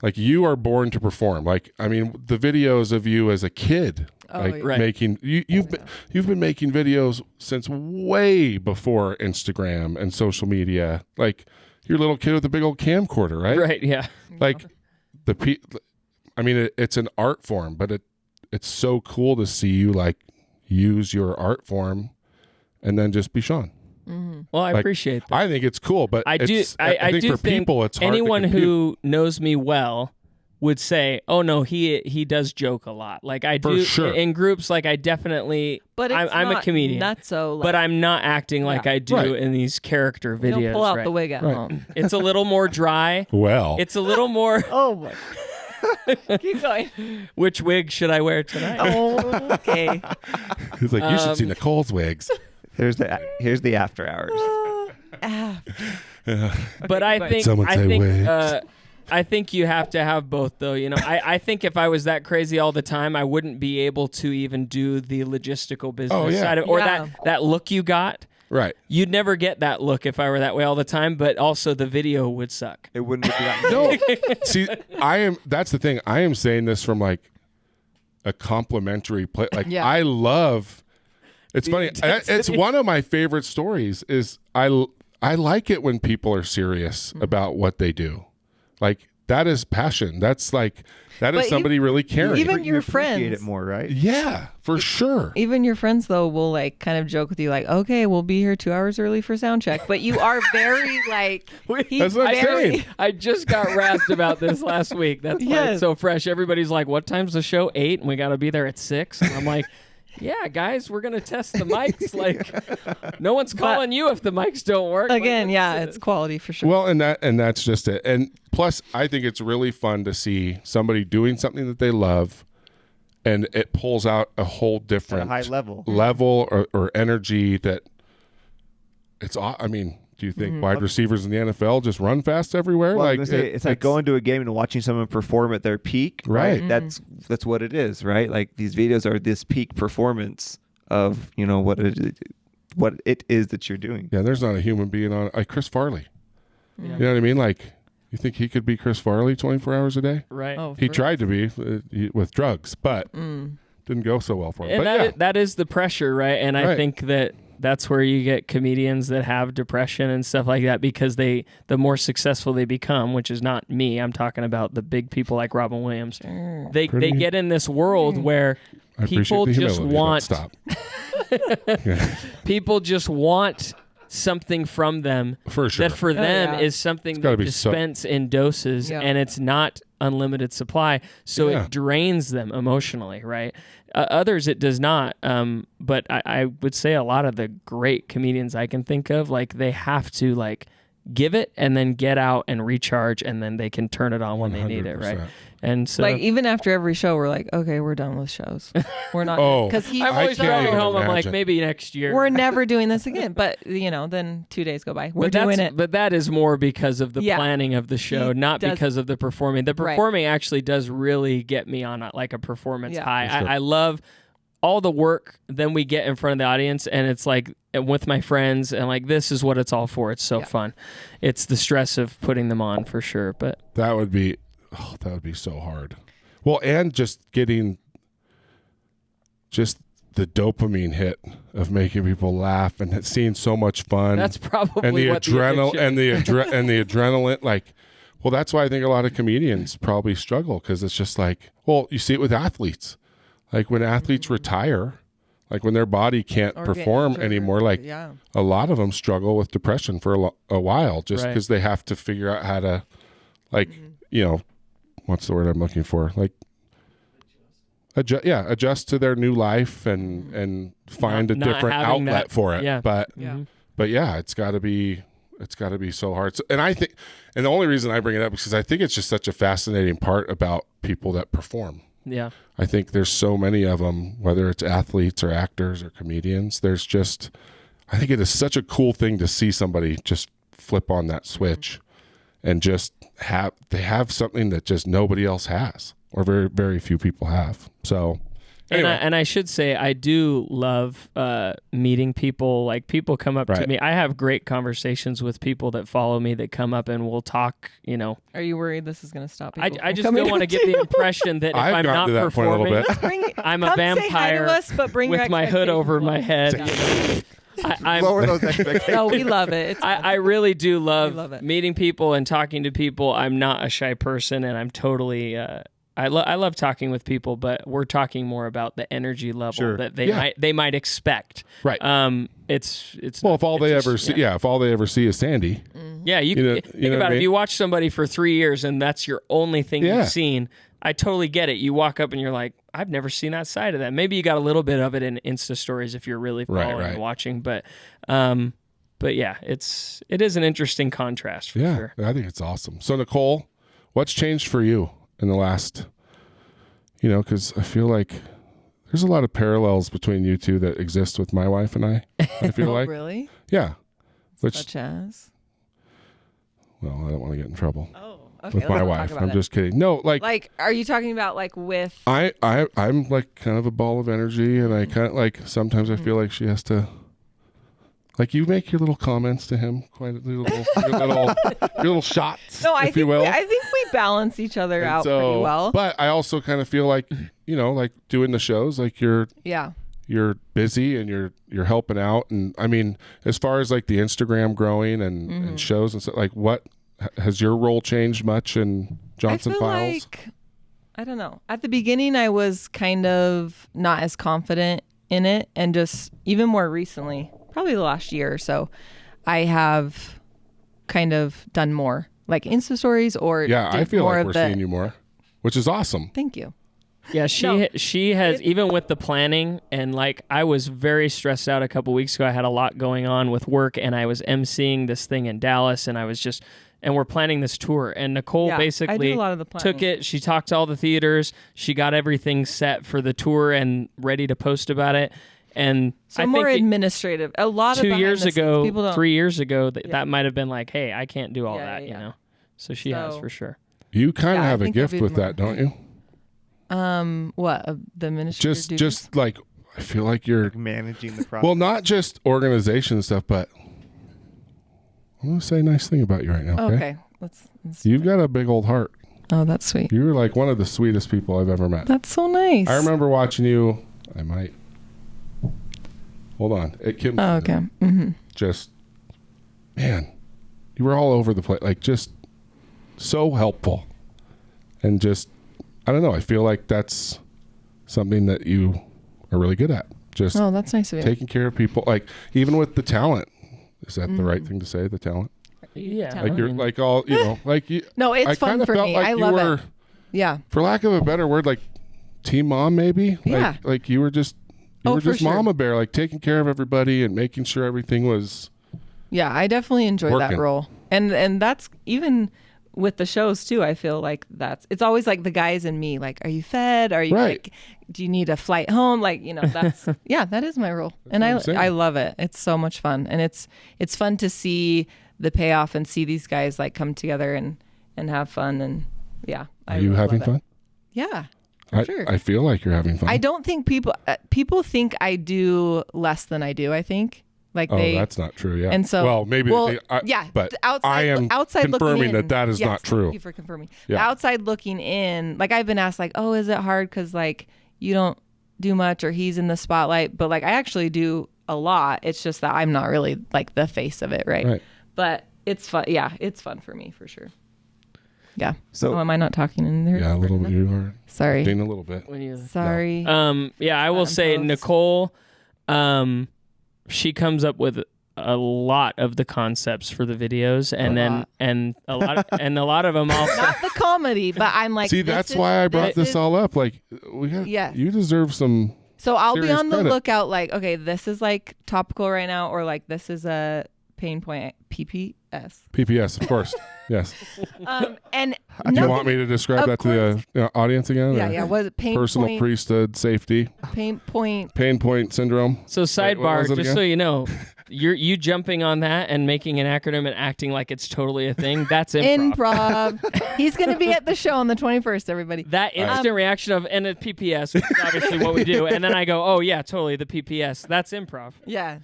like you are born to perform. Like I mean, the videos of you as a kid, like yeah. Right. making you've been making videos since way before Instagram and social media. Like you're a little kid with a big old camcorder, right? right? Yeah. Like I mean, it's an art form, but it's so cool to see you like use your art form and then just be Shaun. Well, I Like, appreciate that. I think it's cool, but I do. it's- I think do for think people, it's hard to anyone compute. who knows me well would say, "Oh no, he does joke a lot." Like I For do sure. in groups. Like I definitely. But I'm a not comedian. Nutso, like, But I'm not acting like I do Right. in these character you videos. don't pull out right? the wig at Right. home. It's a little more dry. well, It's a little more. Oh my! Keep going. Which wig should I wear tonight? Oh, okay. it's like you should see Nicole's wigs. Here's the after hours. But I think Someone I say think wigs. I think you have to have both, though. I think if I was that crazy all the time, I wouldn't be able to even do the logistical business Oh, yeah. side of, or Yeah. that look you got. Right. You'd never get that look if I were that way all the time. But also, the video would suck. It wouldn't have gotten No. See, that's the thing. I am saying this from like a complimentary play. Like Yeah. I love. It's funny. It's one of my favorite stories. Is I like it when people are serious about what they do. Like that is passion. That's like that is But somebody really caring. even your appreciate friends, it more, right? yeah, for sure. even your friends though will like kind of joke with you, like, "Okay, we'll be here 2 hours early for sound check." But you are very like, he's That's what I'm very. saying. I just got razzed about this last week. That's why Yes. it's so fresh. Everybody's like, "What time's the show? 8, and we got to be there at 6." And I'm like, yeah, guys, we're gonna test the mics. Like, no one's calling you if the mics don't work. Again, Like, yeah, it's quality for sure. Well, and that's just it. And plus, I think it's really fun to see somebody doing something that they love, and it pulls out a whole different high level or energy that it's. I mean, do you think wide receivers in the NFL just run fast everywhere? Well, like it's like going to a game and watching someone perform at their peak. Right. That's what it is, right? Like these videos are this peak performance of what it is that you're doing. Yeah, there's not a human being on like Chris Farley. Yeah. You know what I mean? Like, you think he could be Chris Farley 24 hours a day? Right. Oh, He tried to be with drugs, but didn't go so well for him. And But that is the pressure, right? And I Right. think that's where you get comedians that have depression and stuff like that, because the more successful they become, which is not me, I'm talking about the big people like Robin Williams. They get in this world where I appreciate people the just humility, want but stop. people just want something from them For sure. that for them yeah. is something gotta that be so- dispense in doses, Yeah. and it's not unlimited supply, so Yeah. it drains them emotionally, right? Others it does not, but I would say a lot of the great comedians I can think of, like, they have to like give it and then get out and recharge, and then they can turn it on when they need it, right? 100%. And so like even after every show, we're like, okay, we're done with shows. We're not Oh. because I'm I always can't driving even home. I'm like, imagine. maybe next year. we're never doing this again. But then 2 days go by. We're But doing that's- it. But that is more because of the Yeah. planning of the show, He not does- because of the performing. The Right. performing actually does really get me on a performance Yeah. high. For sure. I love all the work then we get in front of the audience, and it's like with my friends, and like this is what it's all for. It's so Yeah. fun. It's the stress of putting them on for sure. But That would be so hard. Well, and just getting just the dopamine hit of making people laugh and seeing so much fun. that's probably and the what adrenaline the addiction- and the adrenaline, like, well, that's why I think a lot of comedians probably struggle, because it's just like, well, you see it with athletes, like when athletes retire, like when their body can't Or get perform injured, anymore, like yeah. a lot of them struggle with depression for a while, just Right. because they have to figure out how to, like, what's the word I'm looking for, like, adjust to their new life and find a Not different having outlet that- for it. yeah. But Mhm. but yeah, it's got to be so hard. So, and I think, and the only reason I bring it up is because I think it's just such a fascinating part about people that perform. Yeah. I think there's so many of them, whether it's athletes or actors or comedians. There's just, I think it is such a cool thing to see somebody just flip on that switch and just they have something that just nobody else has, or very, very few people have. So anyway, And I should say, I do love meeting people. Like, people come up to Right. me. I have great conversations with people that follow me that come up and we'll talk, Are you worried this is going to stop I people? just from don't coming want to up get the impression that if I've I'm gotten not to that point a little performing, bit. I'm a Come say hi to vampire us, but bring your with my hood over my head. expectations I'm, Lower those expectations. down. No, we love it. It's I really do love love it. meeting people and talking to people. I'm not a shy person, and I'm totally. I love talking with people, but we're talking more about the energy level Sure. that Yeah. they might expect. Right. It's well, not- if all it's they just- ever see, if all they ever see is Sandy, Yeah, you You know- think you know what about I it. If mean? you watch somebody for 3 years and that's your only thing Yeah. you've seen, I totally get it. You walk up and you're like, I've never seen that side of that. Maybe you got a little bit of it in Insta stories if you're really following right. and watching, but yeah, it is an interesting contrast for yeah, sure. I think it's awesome. So Nicole, what's changed for you in the last, because I feel like there's a lot of parallels between you two that exist with my wife and I. I feel Oh, like, really? yeah, which, Such as? well, I don't want to get in trouble Oh, okay. with my let's wife. talk about I'm it. just kidding. No, Like, are you talking about like with? I'm like kind of a ball of energy, and I kind of like sometimes I feel like she has to. Like, you make your little comments to him, quite your little shots, No, I if you will. think we balance each other And out so- pretty well. But I also kind of feel like, like doing the shows, like you're busy and you're helping out. And I mean, as far as like the Instagram growing and shows and stuff, like what has your role changed much in Johnson I feel Files? like, I don't know. At the beginning, I was kind of not as confident in it, and just even more recently, probably the last year or so, I have kind of done more like Insta stories or Yeah, I did feel more like of we're the. seeing you more, which is awesome. Thank you. Yeah, she has, even with the planning, and like I was very stressed out a couple weeks ago. I had a lot going on with work, and I was emceeing this thing in Dallas, and and we're planning this tour. And Nicole I basically do a lot of the planning. took it. She talked to all the theaters. She got everything set for the tour and ready to post about it. And So I more think administrative. A lot of 2 behind years the scenes, ago, people don't. 3 years ago, that might have been like, hey, I can't do all Yeah, that, yeah, you yeah. know. So she has So- for sure. You kind of Yeah, I have a think that'd gift be with more- that, don't you? What the administrative duties? Just like I feel like you're Managing the process. well, not just organization stuff, but I'm gonna say a nice thing about you right now. Okay, Okay, let's you've got a big old heart. Oh, that's sweet. You're like one of the sweetest people I've ever met. That's so nice. I remember watching you. I might hold on. It Kim. Oh, okay. Mm-hmm. Just man, you were all over the place. Like just so helpful, and just I don't know. I feel like that's something that you are really good at. Just Oh, that's nice of you. taking care of people. Like even with the talent. Is that the right thing to say? The talent. Yeah. Talent. Like you're like all you know. Like you. No, it's I fun kinda for felt me. like I you love were, it. Yeah. for lack of a better word, like team mom, maybe. Yeah. Like you were just Oh, for sure. mama bear, like taking care of everybody and making sure everything was. Yeah, I definitely enjoy that Working. role. And that's even with the shows too. I feel like it's always like the guys and me, like, are you fed? Are you Right. like, do you need a flight home? Like, you know, that's, yeah, that is my role. And what I'm saying. I love it. It's so much fun. And it's fun to see the payoff and see these guys like come together and have fun. And yeah. Are you really having love it. fun? Yeah. For sure. I feel like you're having fun. I don't think people think I do less than I do. I think like Oh, they. that's not true. Yeah. And so, well, maybe. yeah, But the outside, I am outside confirming looking in, that is yes, not true. Thank you for confirming. The Yeah. outside looking in, like I've been asked, like, oh, is it hard because like you don't do much or he's in the spotlight, but like I actually do a lot. It's just that I'm not really like the face of it, right? Right. But it's fun. Yeah, it's fun for me for sure. Yeah. So- oh, am I not talking in there? Yeah, a little. You are Sorry. being a little bit. When you, Sorry. yeah, I will I'm say post. Nicole, she comes up with a lot of the concepts for the videos, and a lot of them also. Not the comedy, but I'm like. See, this that's is- why I brought this is- all up. Like, we got. Yes. You deserve some. So I'll be serious on the credit. lookout. Like, okay, this is like topical right now, or like this is a pain point. PPS. PPS, of course. Yes. And Do you nothing- want me to describe of that to the audience again? Yeah, or yeah. Was it pain Personal point? priesthood safety, Pain point. pain point syndrome. So Wait, what sidebar, was it just again? so you know, you jumping on that and making an acronym and acting like it's totally a thing. That's improv. Improv. He's gonna be at the show on the 21st. Everybody. That instant reaction of and a PPS, which is obviously what we do, and then I go, oh yeah, totally the PPS. That's improv. Yeah.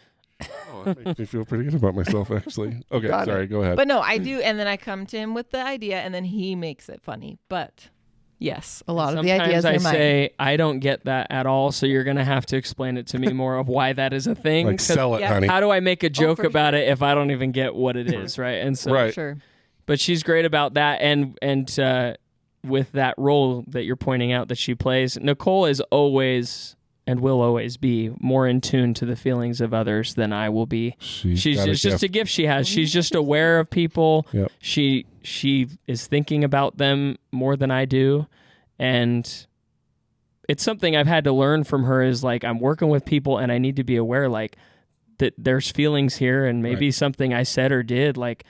Oh, that makes me feel pretty good about myself, actually. Okay, Got sorry. Go ahead. But no, I do, and then I come to him with the idea, and then he makes it funny. But yes, a lot of the ideas Sometimes I are mine. say I don't get that at all, so you're gonna have to explain it to me more of why that is a thing. like 'cause sell it, yeah. honey. How do I make a joke for about it if I don't even get what it is, right? And so, Right. Sure. but she's great about that, and with that role that you're pointing out that she plays, Nicole is always and will always be more in tune to the feelings of others than I will be. She's She's got a it's just gift. a gift she has. She's just aware of people. Yep. She is thinking about them more than I do, and it's something I've had to learn from her. Is like I'm working with people, and I need to be aware like that there's feelings here, and maybe Right. something I said or did like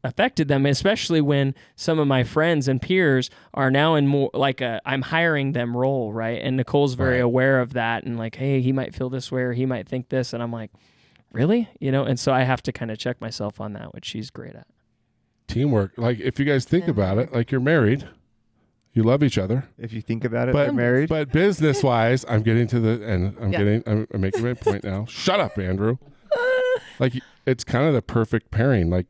affected them, especially when some of my friends and peers are now in more like a I'm hiring them role, right? And Nicole's very Right. aware of that and like, hey, he might feel this way or he might think this, and I'm like, really? You know, and so I have to kind of check myself on that, which she's great at. Teamwork. Like, if you guys think about it, like you're married, you love each other. If you think about it, But they're married. But business wise, I'm getting to the end. I'm making my point now. Shut up, Andrew. Like, it's kind of the perfect pairing. Like,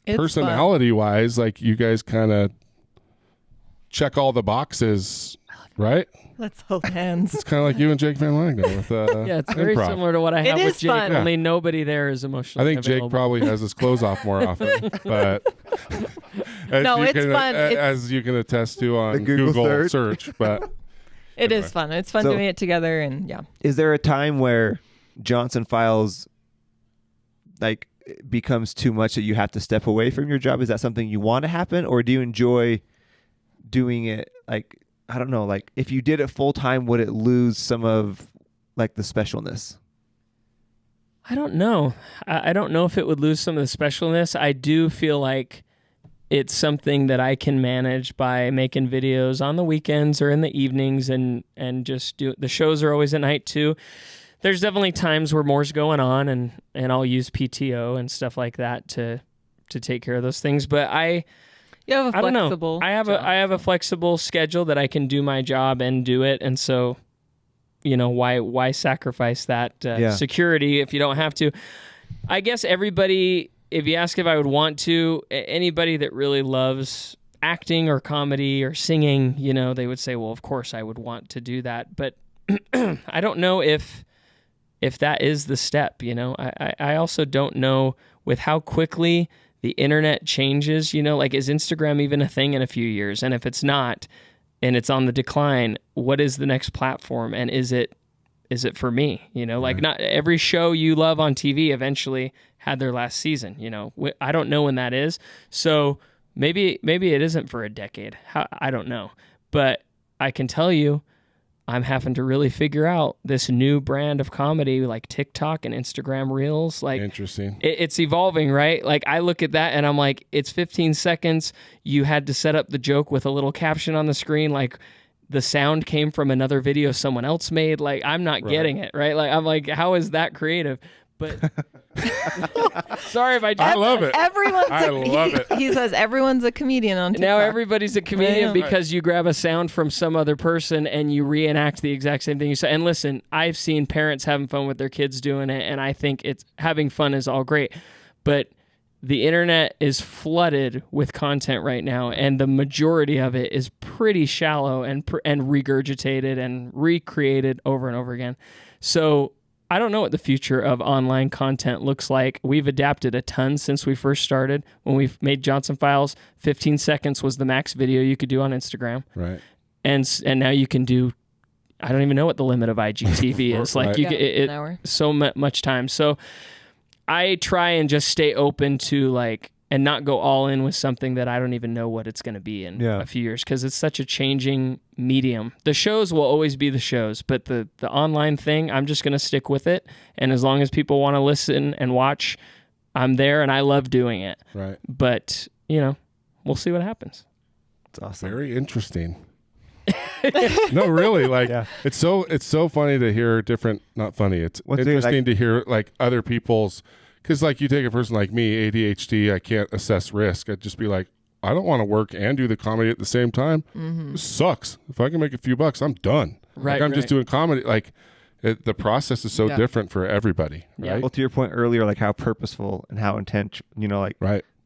It's personality wise, like you guys kind of check all the boxes, right? fun. Let's hold hands. It's kind of like you and Jake Van Langdon with Yeah, it's very improv. similar to what I have It with is Jake. fun. Only nobody there is I emotionally think Jake available. probably has his clothes off more often, but as No, you it's can, fun. as you can attest to on The Google search. But It is fun. It's fun So- doing it together, and yeah. Is there a time where Johnson Files like becomes too much that you have to step away from your job? Is that something you want to happen, or do you enjoy doing it like I don't know, like if you did it full time, would it lose some of like the specialness? I don't know. I don't know if it would lose some of the specialness. I do feel like it's something that I can manage by making videos on the weekends or in the evenings and just do. The shows are always at night too. There's definitely times where more's going on and I'll use PTO and stuff like that to take care of those things. But You have a I don't know. flexible I have job. I have a flexible schedule that I can do my job and do it, and so, why sacrifice that security if you don't have to? I guess everybody, if you ask if I would want to, anybody that really loves acting or comedy or singing, they would say, well, of course I would want to do that. But I don't know if that is the step, I also don't know with how quickly the internet changes, like is Instagram even a thing in a few years? And if it's not, and it's on the decline, what is the next platform? And is it for me? Like not every show you love on TV eventually had their last season, I don't know when that is. So maybe it isn't for a decade. I don't know. But I can tell you, I'm having to really figure out this new brand of comedy like TikTok and Instagram Reels. Like, interesting. It's evolving, right? Like I look at that and I'm like, it's 15 seconds. You had to set up the joke with a little caption on the screen. Like the sound came from another video someone else made. Like I'm not getting it, right? Like I'm like, how is that creative? But sorry if I love it. I love it. He says everyone's a comedian on TikTok. Now everybody's a comedian because you grab a sound from some other person and you reenact the exact same thing you said. And listen, I've seen parents having fun with their kids doing it, and I think it's having fun is all great. But the internet is flooded with content right now, and the majority of it is pretty shallow and regurgitated and recreated over and over again. So I don't know what the future of online content looks like. We've adapted a ton since we first started. When we made Johnson Files, 15 seconds was the max video you could do on Instagram. Right. And now you can do, I don't even know what the limit of IGTV is. Like you get an hour. So much time. So I try and just stay open to like, and not go all in with something that I don't even know what it's going to be in a few years, because it's such a changing medium. The shows will always be the shows, but the online thing, I'm just going to stick with it. And as long as people want to listen and watch, I'm there, and I love doing it. Right. But, we'll see what happens. It's awesome. Very interesting. No, really, like it's so funny to hear different, not funny. It's interesting to hear like other people's. Because, like, you take a person like me, ADHD, I can't assess risk. I'd just be like, I don't want to work and do the comedy at the same time. Mm-hmm. This sucks. If I can make a few bucks, I'm done. Right. Like, I'm just doing comedy. Like, the process is so different for everybody. Right. Yeah. Well, to your point earlier, like how purposeful and how intense,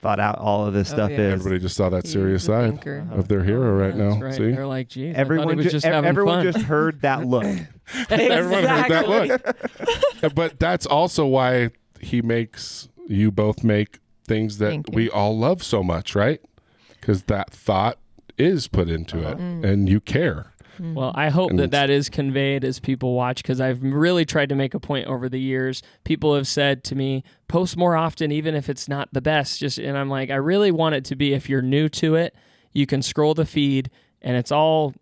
thought out all of this stuff is. Everybody just saw that serious side of their hero right now. Right. See? They're like, geez, everyone just having everyone fun. just heard that look. Everyone heard that look. But that's also why you both make things that we all love so much, right? Because that thought is put into it and you care. Well, I hope that is conveyed as people watch, because I've really tried to make a point over the years. People have said to me, post more often, even if it's not the best. And I'm like, I really want it to be, if you're new to it, you can scroll the feed and it's all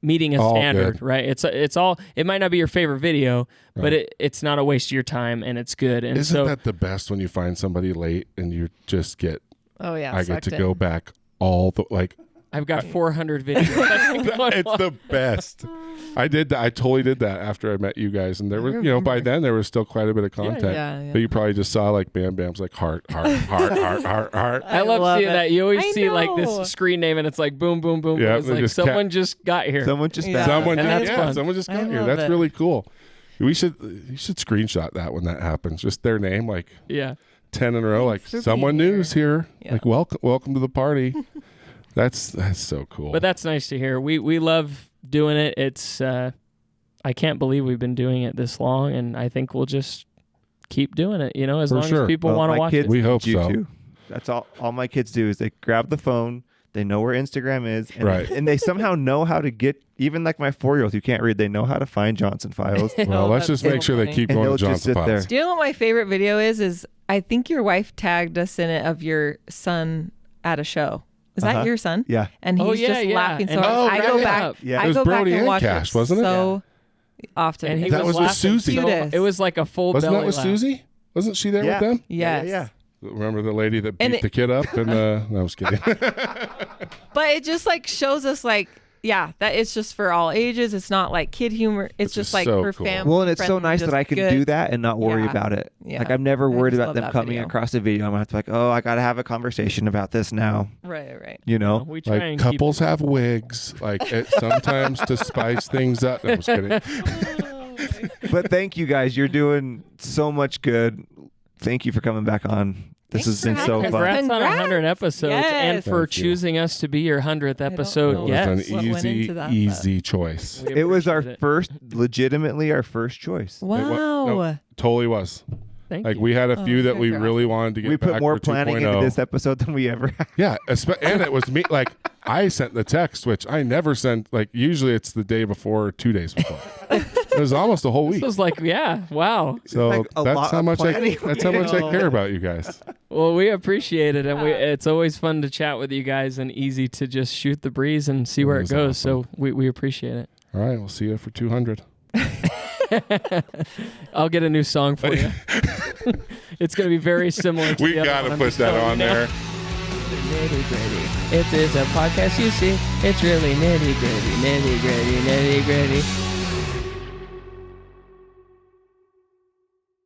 meeting a standard, good. Right? It's all. It might not be your favorite video, but it's not a waste of your time, and it's good. And isn't that the best when you find somebody late and you just get? Oh yeah, I get to go back all the like. I've got 400 videos. It's the best. I did that. I totally did that after I met you guys, and there was, by then there was still quite a bit of content. Yeah. But you probably just saw like Bam Bam's like heart. I love seeing that. You always see like this screen name, and it's like boom, boom, boom. Yeah, it's like someone just got here. Someone just someone just got here. That's really cool. You should screenshot that when that happens. Just their name, like 10 in a row, like someone new's here. Yeah. Like welcome to the party. That's so cool. But that's nice to hear. We love doing it. It's I can't believe we've been doing it this long, and I think we'll just keep doing it, as long as people want to watch it. We hope so. Too. That's all my kids do is they grab the phone, they know where Instagram is, and they somehow know how to get, even like my 4-year-old who can't read, they know how to find Johnson Files. Well, let's just make sure they keep going to Johnson Files. There. Do you know what my favorite video is I think your wife tagged us in it of your son at a show. Is that your son? Yeah. And he's Oh, yeah, just yeah. laughing so And- hard. Oh, I go right back. up. Yeah. I It was go back Brody and and watch Cash, it wasn't it? so often. And he That was with laughing Susie. so- Cutest. it was like a full Wasn't belly that with laugh. Susie? Wasn't she there with them? Yes. Yeah. Remember the lady that And beat the kid up? And no, I was kidding. But it just like shows us like, yeah, that it's just for all ages. It's not like kid humor. It's Which just is like so for cool. family. Well, and it's so friendly, nice just that I can good. do that and not worry Yeah. about it. Yeah. Like, I'm never I worried just about love them that coming video. across a video. I'm going to have to oh, I got to have a conversation about this now. Right. You know? We try Like and couples have wigs, like sometimes to spice things up. No, I was kidding. But thank you guys. You're doing so much good. Thank you for coming back on. This Thanks has been for so having fun. us. Congrats on 100 episodes and Yes. for Thank you. choosing us to be your 100th episode. know It Yes. was What an went into that, easy choice. We It was our appreciate it. first, legitimately our first choice. Wow. No, totally was. Thank Like you. we had a few you that guys we are really wanted to get We back put more for planning 2.0. into this episode than we ever had. Yeah, and it was me. Like I sent the text, which I never sent. Like usually it's the day before or 2 days before. It was almost a whole This week. was like, yeah, wow. So like a that's lot how of much planning. that's how much I care about you guys. Well, we appreciate it, and it's always fun to chat with you guys and easy to just shoot the breeze and see where it was goes. awesome. So we appreciate it. All right, we'll see you for 200. I'll get a new song for you. It's going to be very similar to We the other got one. to I'm put just that telling on you now. there. Nitty gritty. It is a podcast, you see. It's really nitty gritty, nitty gritty, nitty gritty.